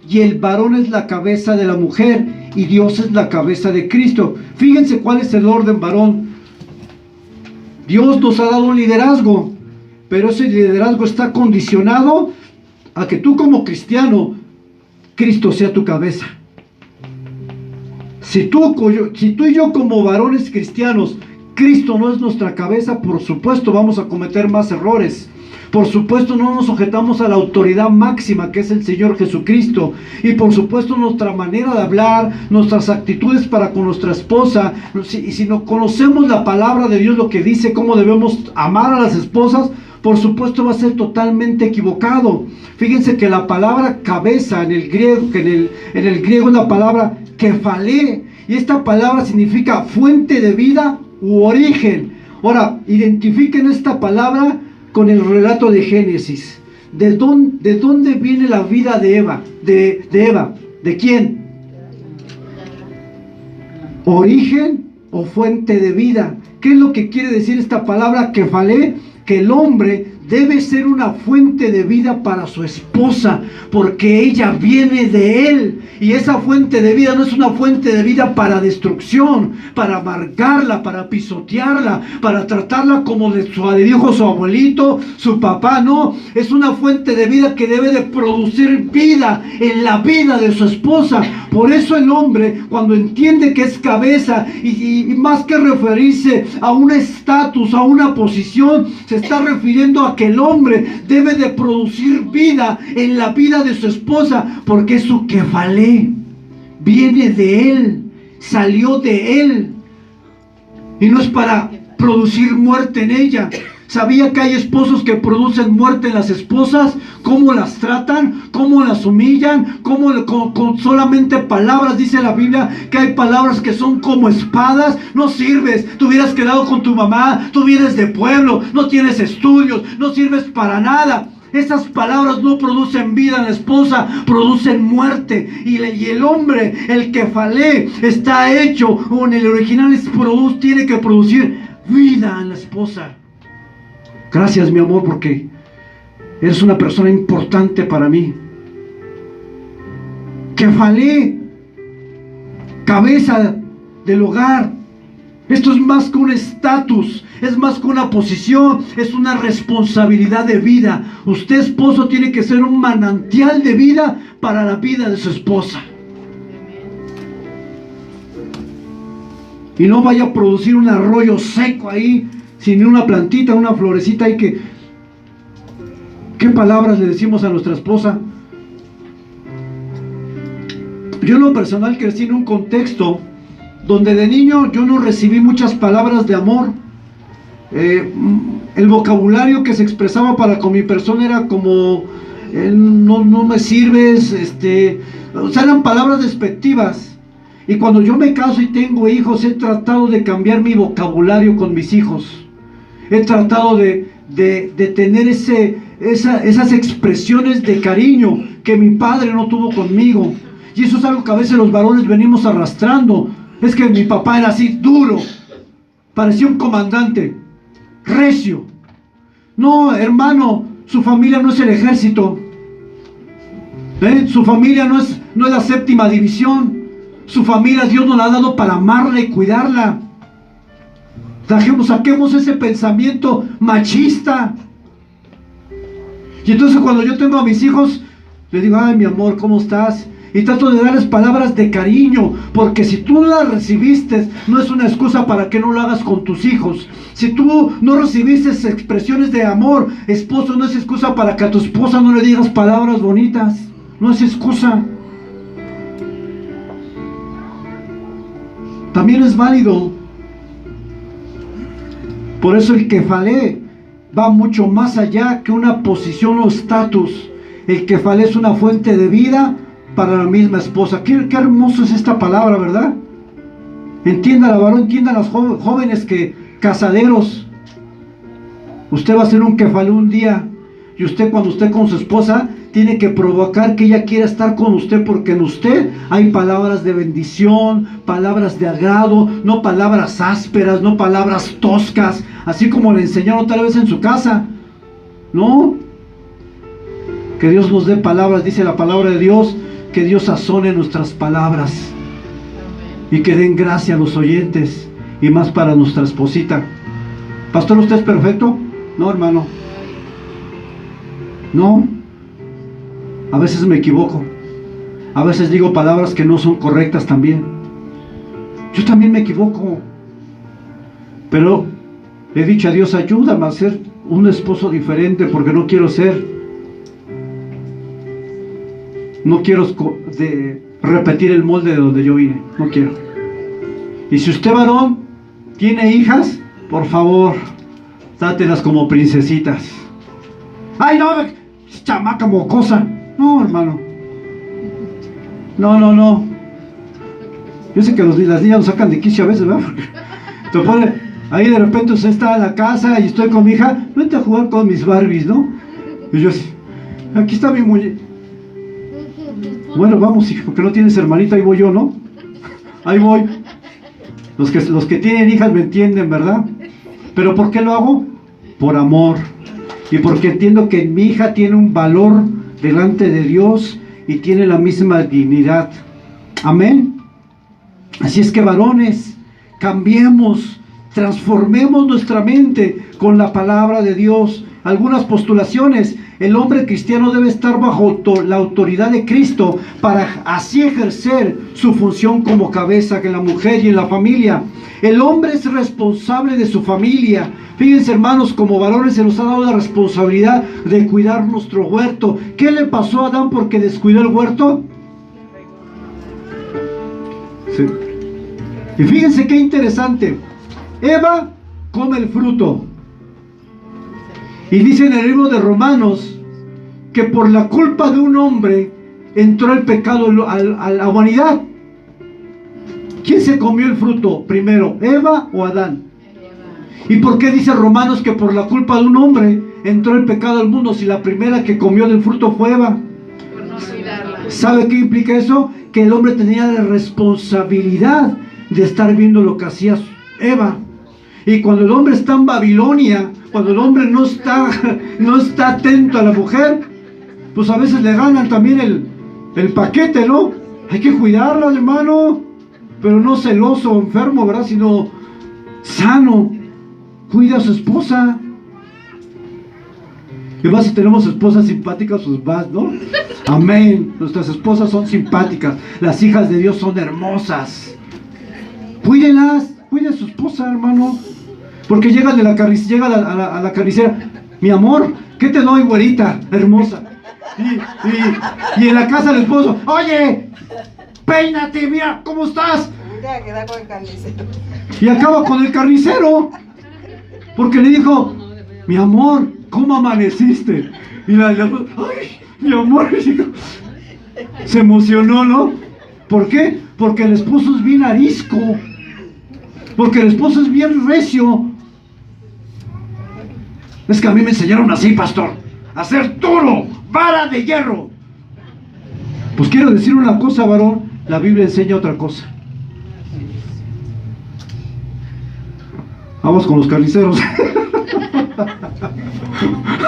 y el varón es la cabeza de la mujer, y Dios es la cabeza de Cristo. Fíjense cuál es el orden, varón. Dios nos ha dado un liderazgo, pero ese liderazgo está condicionado a que tú como cristiano, Cristo sea tu cabeza. Si tú y yo como varones cristianos, Cristo no es nuestra cabeza, por supuesto vamos a cometer más errores. Por supuesto no nos sujetamos a la autoridad máxima que es el Señor Jesucristo. Y por supuesto nuestra manera de hablar, nuestras actitudes para con nuestra esposa, y si no conocemos la palabra de Dios, lo que dice, cómo debemos amar a las esposas, por supuesto va a ser totalmente equivocado. Fíjense que la palabra cabeza en el griego, es la palabra kefalé, y esta palabra significa fuente de vida u origen. Ahora, identifiquen esta palabra con el relato de Génesis. ¿De dónde viene la vida de Eva? De Eva. ¿De quién? Origen o fuente de vida. ¿Qué es lo que quiere decir esta palabra kefalé? Que el hombre debe ser una fuente de vida para su esposa, porque ella viene de él. Y esa fuente de vida no es una fuente de vida para destrucción, para amargarla, para pisotearla, para tratarla como le dijo su abuelito, su papá. No, es una fuente de vida que debe de producir vida en la vida de su esposa. Por eso el hombre, cuando entiende que es cabeza, y más que referirse a un estatus, a una posición, se está refiriendo a que el hombre debe de producir vida en la vida de su esposa, porque es su kefalé, viene de él, salió de él, y no es para producir muerte en ella. ¿Sabía que hay esposos que producen muerte en las esposas? ¿Cómo las tratan? ¿Cómo las humillan? ¿Cómo con solamente palabras? Dice la Biblia que hay palabras que son como espadas. No sirves, te hubieras quedado con tu mamá, tú vienes de pueblo, no tienes estudios, no sirves para nada. Esas palabras no producen vida en la esposa, producen muerte. Y el hombre, el kefalé, está hecho, o en el original tiene que producir vida en la esposa. Gracias, mi amor, porque eres una persona importante para mí. Kefalé, cabeza del hogar. Esto es más que un estatus, es más que una posición, es una responsabilidad de vida. Usted, esposo, tiene que ser un manantial de vida para la vida de su esposa. Y no vaya a producir un arroyo seco ahí, sin una plantita, una florecita ahí que... ¿Qué palabras le decimos a nuestra esposa? Yo en lo personal crecí en un contexto donde de niño yo no recibí muchas palabras de amor. el vocabulario que se expresaba para con mi persona era como, no me sirves, o sea, eran palabras despectivas. Y cuando yo me caso y tengo hijos, he tratado de cambiar mi vocabulario con mis hijos. He tratado de tener esas expresiones de cariño que mi padre no tuvo conmigo. Y eso es algo que a veces los varones venimos arrastrando. Es que mi papá era así, duro, parecía un comandante, recio. No, hermano, su familia no es el ejército. Su familia no es la séptima división. Su familia Dios nos la ha dado para amarla y cuidarla. Saquemos ese pensamiento machista. Y entonces cuando yo tengo a mis hijos, les digo, ay mi amor, ¿cómo estás? Y trato de darles palabras de cariño, porque si tú no las recibiste, no es una excusa para que no lo hagas con tus hijos. Si tú no recibiste expresiones de amor, esposo, no es excusa para que a tu esposa no le digas palabras bonitas. No es excusa. También es válido. Por eso el kefalé va mucho más allá que una posición o estatus. El kefalé es una fuente de vida para la misma esposa. Qué hermoso es esta palabra, ¿verdad? Entiéndala, varón, entiendan los jóvenes casaderos. Usted va a ser un kefalé un día, y usted, cuando esté con su esposa, tiene que provocar que ella quiera estar con usted, porque en usted hay palabras de bendición, palabras de agrado, no palabras ásperas, no palabras toscas, así como le enseñaron tal vez en su casa. No, que Dios nos dé palabras, dice la palabra de Dios, que Dios sazone nuestras palabras y que den gracia a los oyentes, y más para nuestra esposita. Pastor, ¿usted es perfecto? No, hermano, no. A veces me equivoco, a veces digo palabras que no son correctas también. Yo también me equivoco, pero le he dicho a Dios, ayúdame a ser un esposo diferente, porque no quiero repetir el molde de donde yo vine, no quiero. Y si usted, varón, tiene hijas, por favor, trátelas como princesitas. Ay, no, chamaca mocosa. No, hermano. No. Yo sé que las niñas nos sacan de quicio a veces, ¿verdad? Te pone, ahí de repente usted está en la casa y estoy con mi hija, vente a jugar con mis Barbies, ¿no? Y yo así, aquí está mi muñeca. Bueno, vamos, hijo, porque no tienes hermanita, ahí voy yo, ¿no? Ahí voy. Los que tienen hijas me entienden, ¿verdad? ¿Pero por qué lo hago? Por amor. Y porque entiendo que mi hija tiene un valor delante de Dios y tiene la misma dignidad. Amén. Así es que, varones, cambiemos, transformemos nuestra mente con la palabra de Dios. Algunas postulaciones: el hombre cristiano debe estar bajo la autoridad de Cristo para así ejercer su función como cabeza en la mujer y en la familia. El hombre es responsable de su familia. Fíjense, hermanos, como varones se nos ha dado la responsabilidad de cuidar nuestro huerto. ¿Qué le pasó a Adán porque descuidó el huerto? Sí. Y fíjense qué interesante. Eva come el fruto. Y dice en el libro de Romanos que por la culpa de un hombre entró el pecado a la humanidad. ¿Quién se comió el fruto primero, Eva o Adán? ¿Y por qué dice Romanos que por la culpa de un hombre entró el pecado al mundo, si la primera que comió del fruto fue Eva? ¿Sabe qué implica eso? Que el hombre tenía la responsabilidad de estar viendo lo que hacía Eva. Y cuando el hombre está en Babilonia, cuando el hombre no está atento a la mujer, pues a veces le ganan también el paquete, ¿no? Hay que cuidarla, hermano, pero no celoso o enfermo, ¿verdad? Sino sano. Cuida a su esposa. Y más si tenemos esposas simpáticas, pues más, ¿no? Amén. Nuestras esposas son simpáticas. Las hijas de Dios son hermosas. Cuídenlas. Cuide a su esposa, hermano. Porque llega a la carnicera. Mi amor, ¿qué te doy, güerita hermosa? Y en la casa del esposo, oye, peínate, mira, ¿cómo estás? Queda con el carnicero. Y acaba con el carnicero. Porque le dijo, mi amor, ¿cómo amaneciste? Y ay, mi amor, se emocionó, ¿no? ¿Por qué? Porque el esposo es bien arisco. Porque el esposo es bien recio. Es que a mí me enseñaron así, pastor, a ser duro, vara de hierro. Pues quiero decir una cosa, varón, la Biblia enseña otra cosa. Vamos con los carniceros.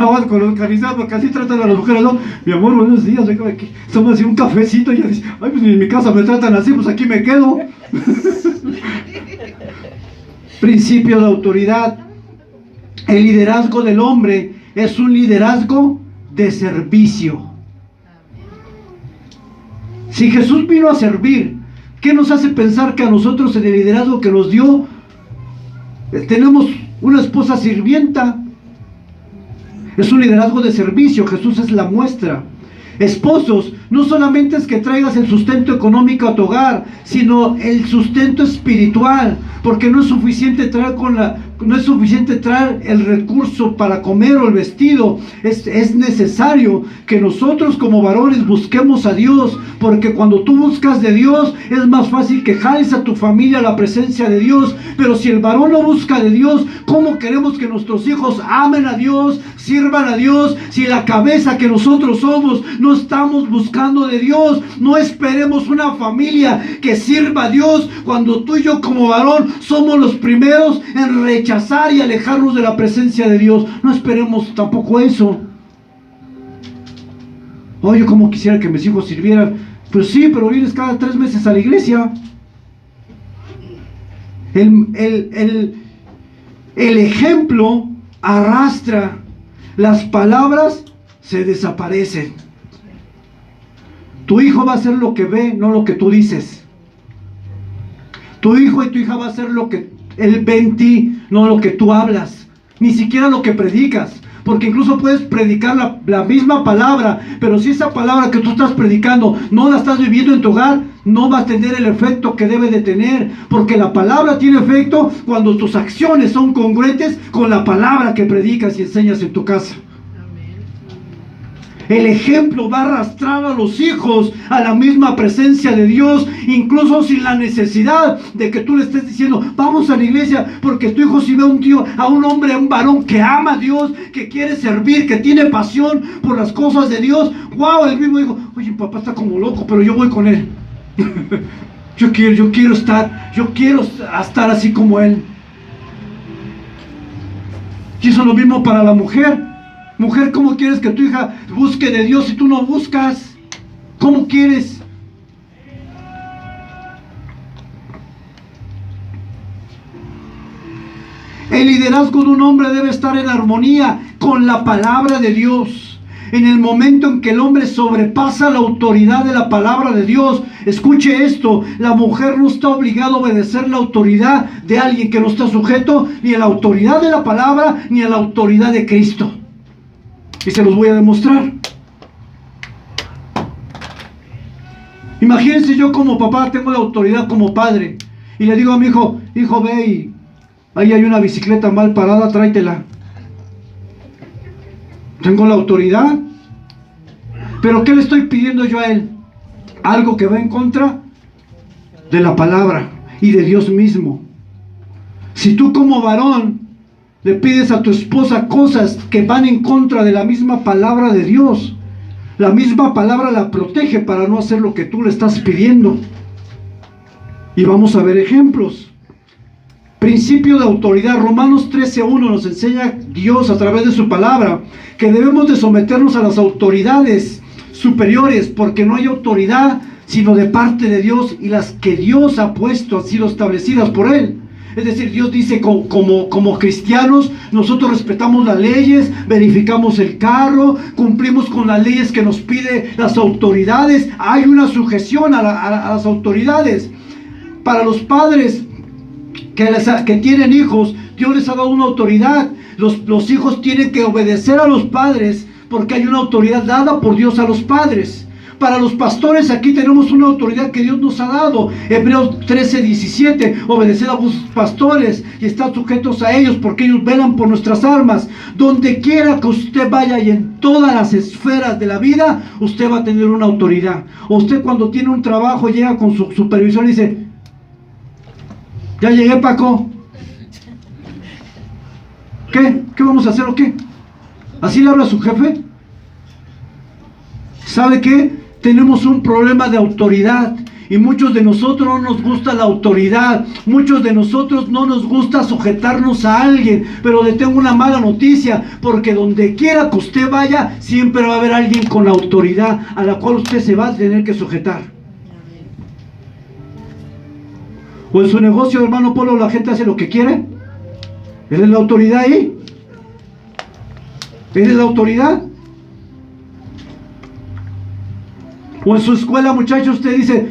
Vamos con los carniceros, porque así tratan a las mujeres, ¿no? Mi amor, buenos días, déjame aquí. Estamos haciendo un cafecito y ella dice, ay, pues ni en mi casa me tratan así, pues aquí me quedo. Principio de autoridad. El liderazgo del hombre es un liderazgo de servicio. Si Jesús vino a servir, ¿qué nos hace pensar que a nosotros en el liderazgo que nos dio tenemos una esposa sirvienta? Es un liderazgo de servicio. Jesús es la muestra. Esposos, no solamente es que traigas el sustento económico a tu hogar, sino el sustento espiritual, porque no es suficiente traer el recurso para comer o el vestido. Es necesario que nosotros como varones busquemos a Dios, porque cuando tú buscas de Dios es más fácil que jales a tu familia a la presencia de Dios. Pero si el varón no busca de Dios, ¿cómo queremos que nuestros hijos amen a Dios, sirvan a Dios, si la cabeza que nosotros somos no estamos buscando de Dios? No esperemos una familia que sirva a Dios cuando tú y yo como varón somos los primeros en rechazar y alejarnos de la presencia de Dios. No esperemos tampoco eso. Oh, yo como quisiera que mis hijos sirvieran. Pues sí, pero vienes cada 3 meses a la iglesia. El ejemplo arrastra. Las palabras se desaparecen. Tu hijo va a hacer lo que ve, no lo que tú dices. Tu hijo y tu hija va a hacer lo que él ve en ti, no lo que tú hablas, ni siquiera lo que predicas. Porque incluso puedes predicar la misma palabra, pero si esa palabra que tú estás predicando no la estás viviendo en tu hogar, no va a tener el efecto que debe de tener. Porque la palabra tiene efecto cuando tus acciones son congruentes con la palabra que predicas y enseñas en tu casa. El ejemplo va a arrastrar a los hijos a la misma presencia de Dios, incluso sin la necesidad de que tú le estés diciendo, vamos a la iglesia, porque tu hijo si ve a un hombre, a un varón que ama a Dios, que quiere servir, que tiene pasión por las cosas de Dios, wow, el mismo dijo, oye, papá está como loco, pero yo voy con él. yo quiero estar así como él. Y eso es lo mismo para la mujer. Mujer, ¿cómo quieres que tu hija busque de Dios si tú no buscas? ¿Cómo quieres? El liderazgo de un hombre debe estar en armonía con la palabra de Dios. En el momento en que el hombre sobrepasa la autoridad de la palabra de Dios, escuche esto, la mujer no está obligada a obedecer la autoridad de alguien que no está sujeto ni a la autoridad de la palabra ni a la autoridad de Cristo. Y se los voy a demostrar. Imagínense, yo como papá tengo la autoridad como padre y le digo a mi hijo, hijo, ve y ahí hay una bicicleta mal parada, tráetela. Tengo la autoridad. Pero ¿qué le estoy pidiendo yo a él? Algo que va en contra de la palabra y de Dios mismo. Si tú como varón le pides a tu esposa cosas que van en contra de la misma palabra de Dios, la misma palabra la protege para no hacer lo que tú le estás pidiendo. Y vamos a ver ejemplos. Principio de autoridad. Romanos 13:1 nos enseña Dios a través de su palabra que debemos de someternos a las autoridades superiores, porque no hay autoridad sino de parte de Dios, y las que Dios ha puesto han sido establecidas por Él. Es decir, Dios dice, como cristianos, nosotros respetamos las leyes, verificamos el carro, cumplimos con las leyes que nos piden las autoridades. Hay una sujeción a las autoridades. Para los padres que tienen hijos, Dios les ha dado una autoridad. Los hijos tienen que obedecer a los padres, porque hay una autoridad dada por Dios a los padres. Para los pastores aquí tenemos una autoridad que Dios nos ha dado. Hebreos 13:17, obedeced a vuestros pastores y estad sujetos a ellos porque ellos velan por nuestras almas. Donde quiera que usted vaya y en todas las esferas de la vida, usted va a tener una autoridad. O usted cuando tiene un trabajo llega con su supervisor y dice, ya llegué, Paco. ¿Qué vamos a hacer o qué? ¿Así le habla a su jefe? ¿Sabe qué? Tenemos un problema de autoridad y muchos de nosotros no nos gusta la autoridad. Muchos de nosotros no nos gusta sujetarnos a alguien. Pero le tengo una mala noticia, porque donde quiera que usted vaya, siempre va a haber alguien con autoridad a la cual usted se va a tener que sujetar. O en su negocio, hermano Polo, la gente hace lo que quiere. Él es la autoridad ahí. Él es la autoridad. O en su escuela, muchachos, usted dice,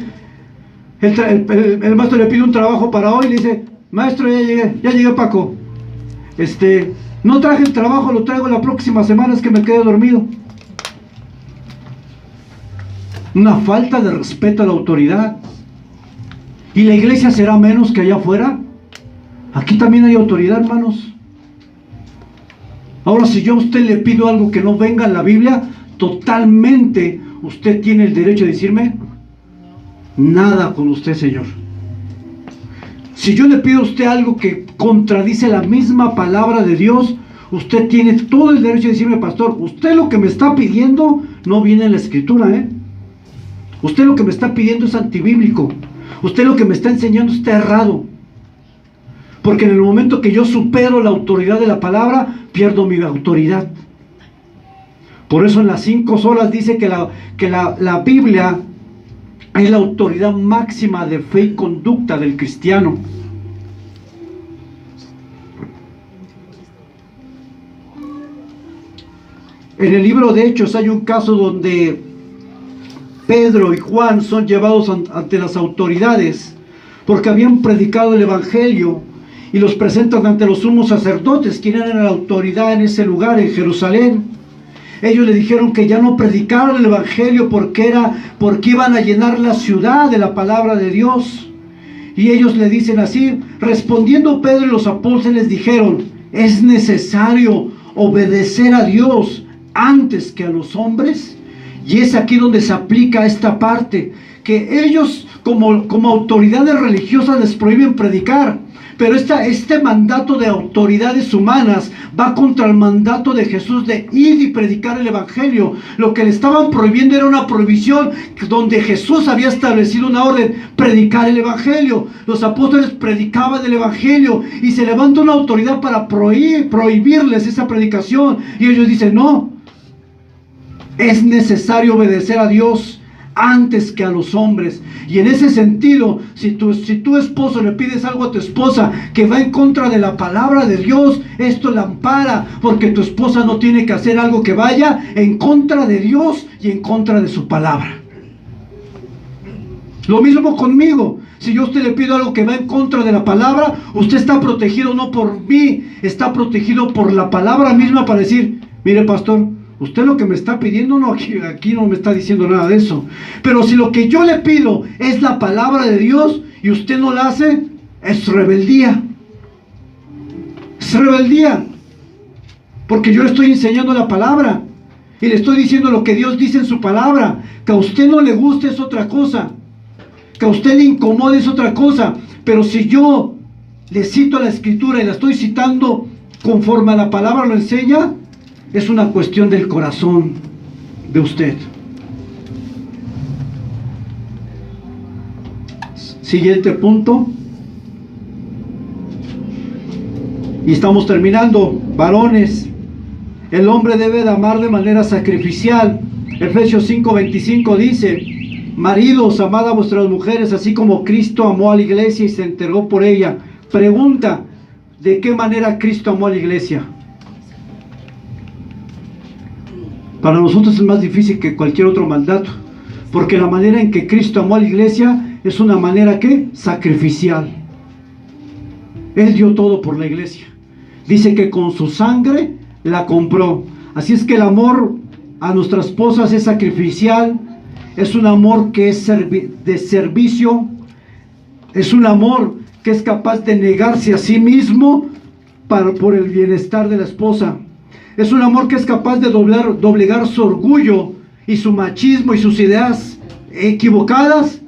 el maestro le pide un trabajo para hoy, le dice, maestro, ya llegué, Paco. No traje el trabajo, lo traigo la próxima semana, es que me quedé dormido. Una falta de respeto a la autoridad. ¿Y la iglesia será menos que allá afuera? Aquí también hay autoridad, hermanos. Ahora, si yo a usted le pido algo que no venga en la Biblia, totalmente usted tiene el derecho de decirme, nada con usted, Señor. Si yo le pido a usted algo que contradice la misma palabra de Dios, usted tiene todo el derecho de decirme, pastor, usted lo que me está pidiendo no viene en la Escritura, Usted lo que me está pidiendo es antibíblico. Usted lo que me está enseñando está errado. Porque en el momento que yo supero la autoridad de la palabra, pierdo mi autoridad. Por eso en las 5 solas dice que la Biblia es la autoridad máxima de fe y conducta del cristiano. En el libro de Hechos hay un caso donde Pedro y Juan son llevados ante las autoridades porque habían predicado el evangelio y los presentan ante los sumos sacerdotes, quienes eran la autoridad en ese lugar, en Jerusalén. Ellos le dijeron que ya no predicaran el evangelio porque iban a llenar la ciudad de la palabra de Dios. Y ellos le dicen así, respondiendo Pedro y los apóstoles dijeron, es necesario obedecer a Dios antes que a los hombres. Y es aquí donde se aplica esta parte, que ellos como autoridades religiosas les prohíben predicar, pero este mandato de autoridades humanas va contra el mandato de Jesús de ir y predicar el evangelio. Lo que le estaban prohibiendo era una prohibición donde Jesús había establecido una orden, predicar el evangelio. Los apóstoles predicaban el evangelio y se levanta una autoridad para prohibirles esa predicación, y ellos dicen no. Es necesario obedecer a Dios antes que a los hombres. Y en ese sentido, si tu esposo le pides algo a tu esposa que va en contra de la palabra de Dios, esto la ampara, porque tu esposa no tiene que hacer algo que vaya en contra de Dios y en contra de su palabra. Lo mismo conmigo. Si yo a usted le pido algo que va en contra de la palabra, usted está protegido no por mí, está protegido por la palabra misma para decir, mire, pastor, usted lo que me está pidiendo, no, aquí no me está diciendo nada de eso. Pero si lo que yo le pido es la palabra de Dios y usted no la hace, es rebeldía. Es rebeldía. Porque yo le estoy enseñando la palabra y le estoy diciendo lo que Dios dice en su palabra. Que a usted no le guste es otra cosa. Que a usted le incomode es otra cosa. Pero si yo le cito la Escritura y la estoy citando conforme a la palabra lo enseña, es una cuestión del corazón de usted. Siguiente punto. Y estamos terminando. Varones, el hombre debe de amar de manera sacrificial. Efesios 5:25 dice, maridos, amad a vuestras mujeres, así como Cristo amó a la iglesia y se entregó por ella. Pregunta, ¿de qué manera Cristo amó a la iglesia? Para nosotros es más difícil que cualquier otro mandato, porque la manera en que Cristo amó a la iglesia es una manera ¿qué? Sacrificial. Él dio todo por la iglesia. Dice que con su sangre la compró. Así es que el amor a nuestras esposas es sacrificial Es un amor que es de servicio. Es un amor que es capaz de negarse a sí mismo por el bienestar de la esposa. Es un amor que es capaz de doblegar su orgullo y su machismo y sus ideas equivocadas,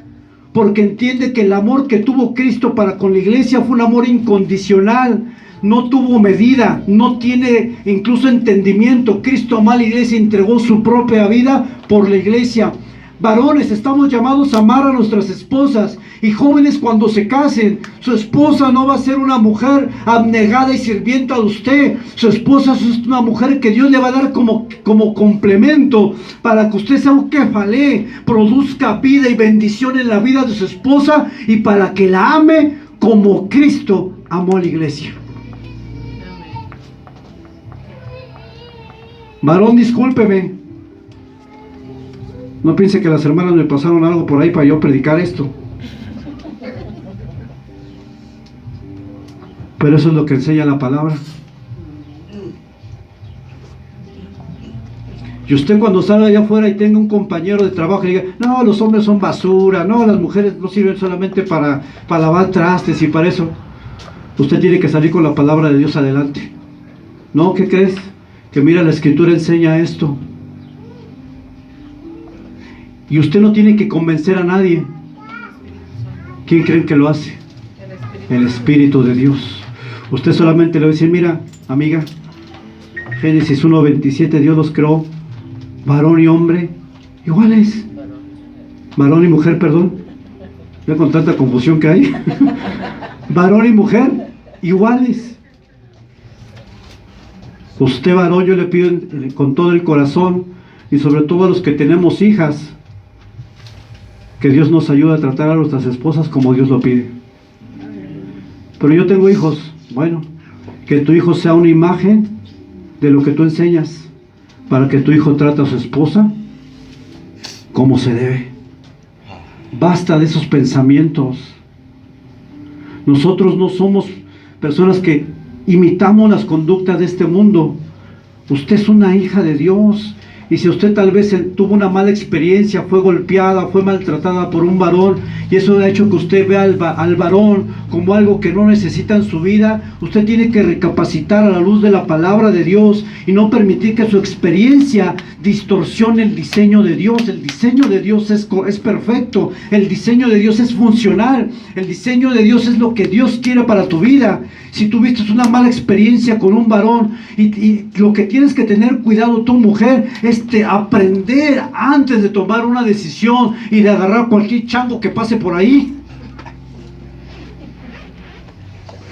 porque entiende que el amor que tuvo Cristo para con la iglesia fue un amor incondicional. No tuvo medida, no tiene incluso entendimiento. Cristo amó a la iglesia y entregó su propia vida por la iglesia. Varones, estamos llamados a amar a nuestras esposas. Y jóvenes, cuando se casen, su esposa no va a ser una mujer abnegada y sirvienta de usted. Su esposa es una mujer que Dios le va a dar como complemento para que usted sea un kefalé, produzca vida y bendición en la vida de su esposa, y para que la ame como Cristo amó a la iglesia. Varón, discúlpeme. No piense que las hermanas me pasaron algo por ahí para yo predicar esto. Pero eso es lo que enseña la palabra. Y usted, cuando salga allá afuera y tenga un compañero de trabajo y diga: no, los hombres son basura, no, las mujeres no sirven solamente para lavar trastes y para eso, usted tiene que salir con la palabra de Dios adelante. No, ¿qué crees? Que mira, la escritura enseña esto. Y usted no tiene que convencer a nadie. ¿Quién creen que lo hace? El Espíritu de Dios. Usted solamente le va a decir: mira, amiga, Génesis 1:27, Dios los creó varón y hombre iguales. Varón y mujer, perdón. Ya con tanta confusión que hay. Varón y mujer iguales. Usted, varón, yo le pido con todo el corazón, y sobre todo a los que tenemos hijas, que Dios nos ayude a tratar a nuestras esposas como Dios lo pide. Pero yo tengo hijos. Bueno, que tu hijo sea una imagen de lo que tú enseñas, para que tu hijo trate a su esposa como se debe. Basta de esos pensamientos. Nosotros no somos personas que imitamos las conductas de este mundo. Usted es una hija de Dios. Y si usted tal vez tuvo una mala experiencia, fue golpeada, fue maltratada por un varón, y eso ha hecho que usted vea al varón como algo que no necesita en su vida, usted tiene que recapacitar a la luz de la palabra de Dios y no permitir que su experiencia distorsione el diseño de Dios. El diseño de Dios es perfecto, el diseño de Dios es funcional, el diseño de Dios es lo que Dios quiere para tu vida. Si tuviste una mala experiencia con un varón, y lo que tienes que tener cuidado tu mujer es aprender antes de tomar una decisión y de agarrar cualquier chango que pase por ahí.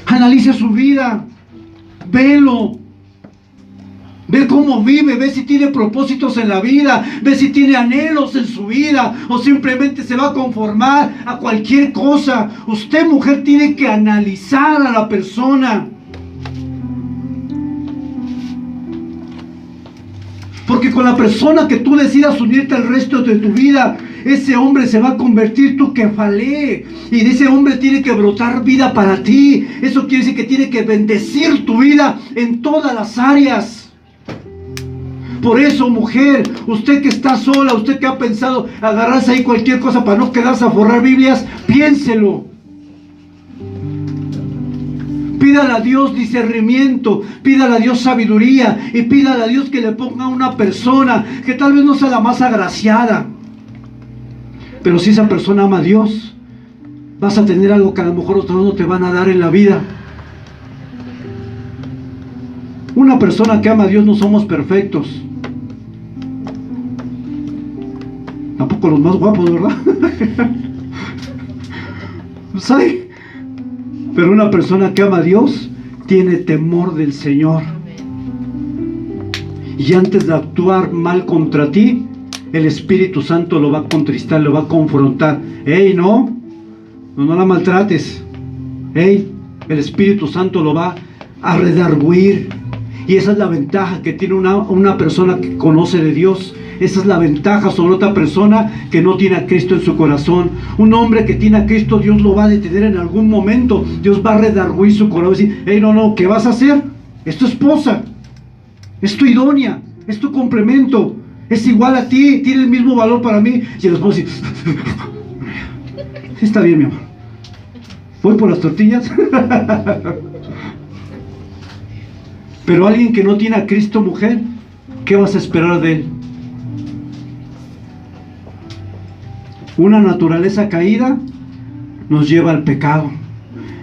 Analice su vida, velo, ve cómo vive, ve si tiene propósitos en la vida, ve si tiene anhelos en su vida, o simplemente se va a conformar a cualquier cosa. Usted, mujer, tiene que analizar a la persona. Porque con la persona que tú decidas unirte el resto de tu vida, ese hombre se va a convertir tu kefalé, y de ese hombre tiene que brotar vida para ti. Eso quiere decir que tiene que bendecir tu vida en todas las áreas. Por eso, mujer, usted que está sola, usted que ha pensado agarrarse ahí cualquier cosa para no quedarse a forrar Biblias, piénselo. Pídale a Dios discernimiento, pídale a Dios sabiduría, y pídale a Dios que le ponga una persona que tal vez no sea la más agraciada, pero si esa persona ama a Dios, vas a tener algo que a lo mejor otros no te van a dar en la vida. Una persona que ama a Dios no somos perfectos, tampoco los más guapos, ¿verdad? ¿Sabes? Pero una persona que ama a Dios tiene temor del Señor. Y antes de actuar mal contra ti, el Espíritu Santo lo va a contristar, lo va a confrontar. ¡Ey, no la maltrates! ¡Ey! El Espíritu Santo lo va a redarguir. Y esa es la ventaja que tiene una persona que conoce de Dios. Esa es la ventaja sobre otra persona que no tiene a Cristo en su corazón. Un hombre que tiene a Cristo, Dios lo va a detener en algún momento. Dios va a redarguir su corazón y decir: hey, no, ¿qué vas a hacer? Es tu esposa, es tu idónea, es tu complemento. es igual a ti, tiene el mismo valor para mí. Y el esposo dice, sí, está bien, mi amor. ¿Voy por las tortillas? Pero alguien que no tiene a Cristo, mujer, ¿qué vas a esperar de él? Una naturaleza caída nos lleva al pecado.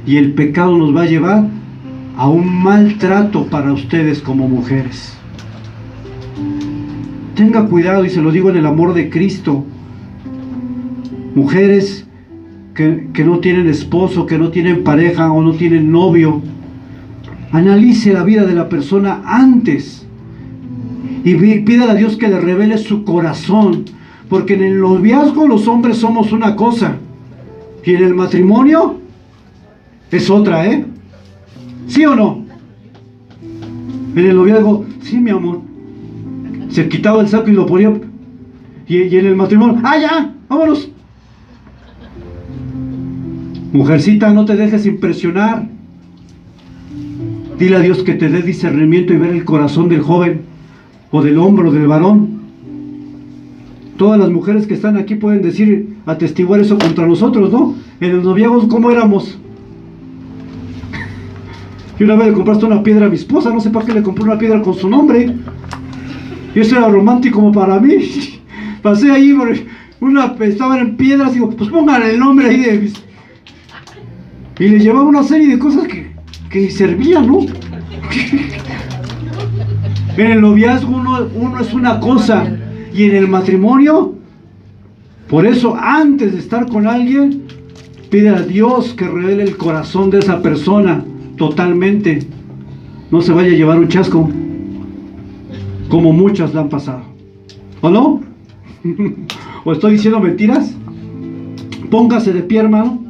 Y el pecado nos va a llevar a un maltrato para ustedes como mujeres. Tenga cuidado, y se lo digo en el amor de Cristo. Mujeres que no tienen esposo, que no tienen pareja o no tienen novio, analice la vida de la persona antes y pídale a Dios que le revele su corazón, porque en el noviazgo los hombres somos una cosa y en el matrimonio es otra, ¿eh? ¿Sí o no? En el noviazgo, sí, mi amor, se quitaba el saco y lo ponía, y en el matrimonio, ¡ah, ya! ¡Vámonos! Mujercita, no te dejes impresionar. Dile a Dios que te dé discernimiento y ver el corazón del joven o del hombre o del varón. Todas las mujeres que están aquí pueden decir, atestiguar eso contra nosotros, ¿no? En los noviazgos, ¿cómo éramos? Y una vez le compraste una piedra a mi esposa, no sé para qué le compré una piedra con su nombre. Y eso era romántico como para mí. Pasé ahí, estaban en piedras y digo, pues pongan el nombre ahí de mis... Y le llevaba una serie de cosas que ni servían, ¿no? En el noviazgo uno es una cosa, y en el matrimonio, por eso antes de estar con alguien, pide a Dios que revele el corazón de esa persona totalmente. No se vaya a llevar un chasco, como muchas le han pasado. ¿O no? ¿O estoy diciendo mentiras? Póngase de pie, hermano.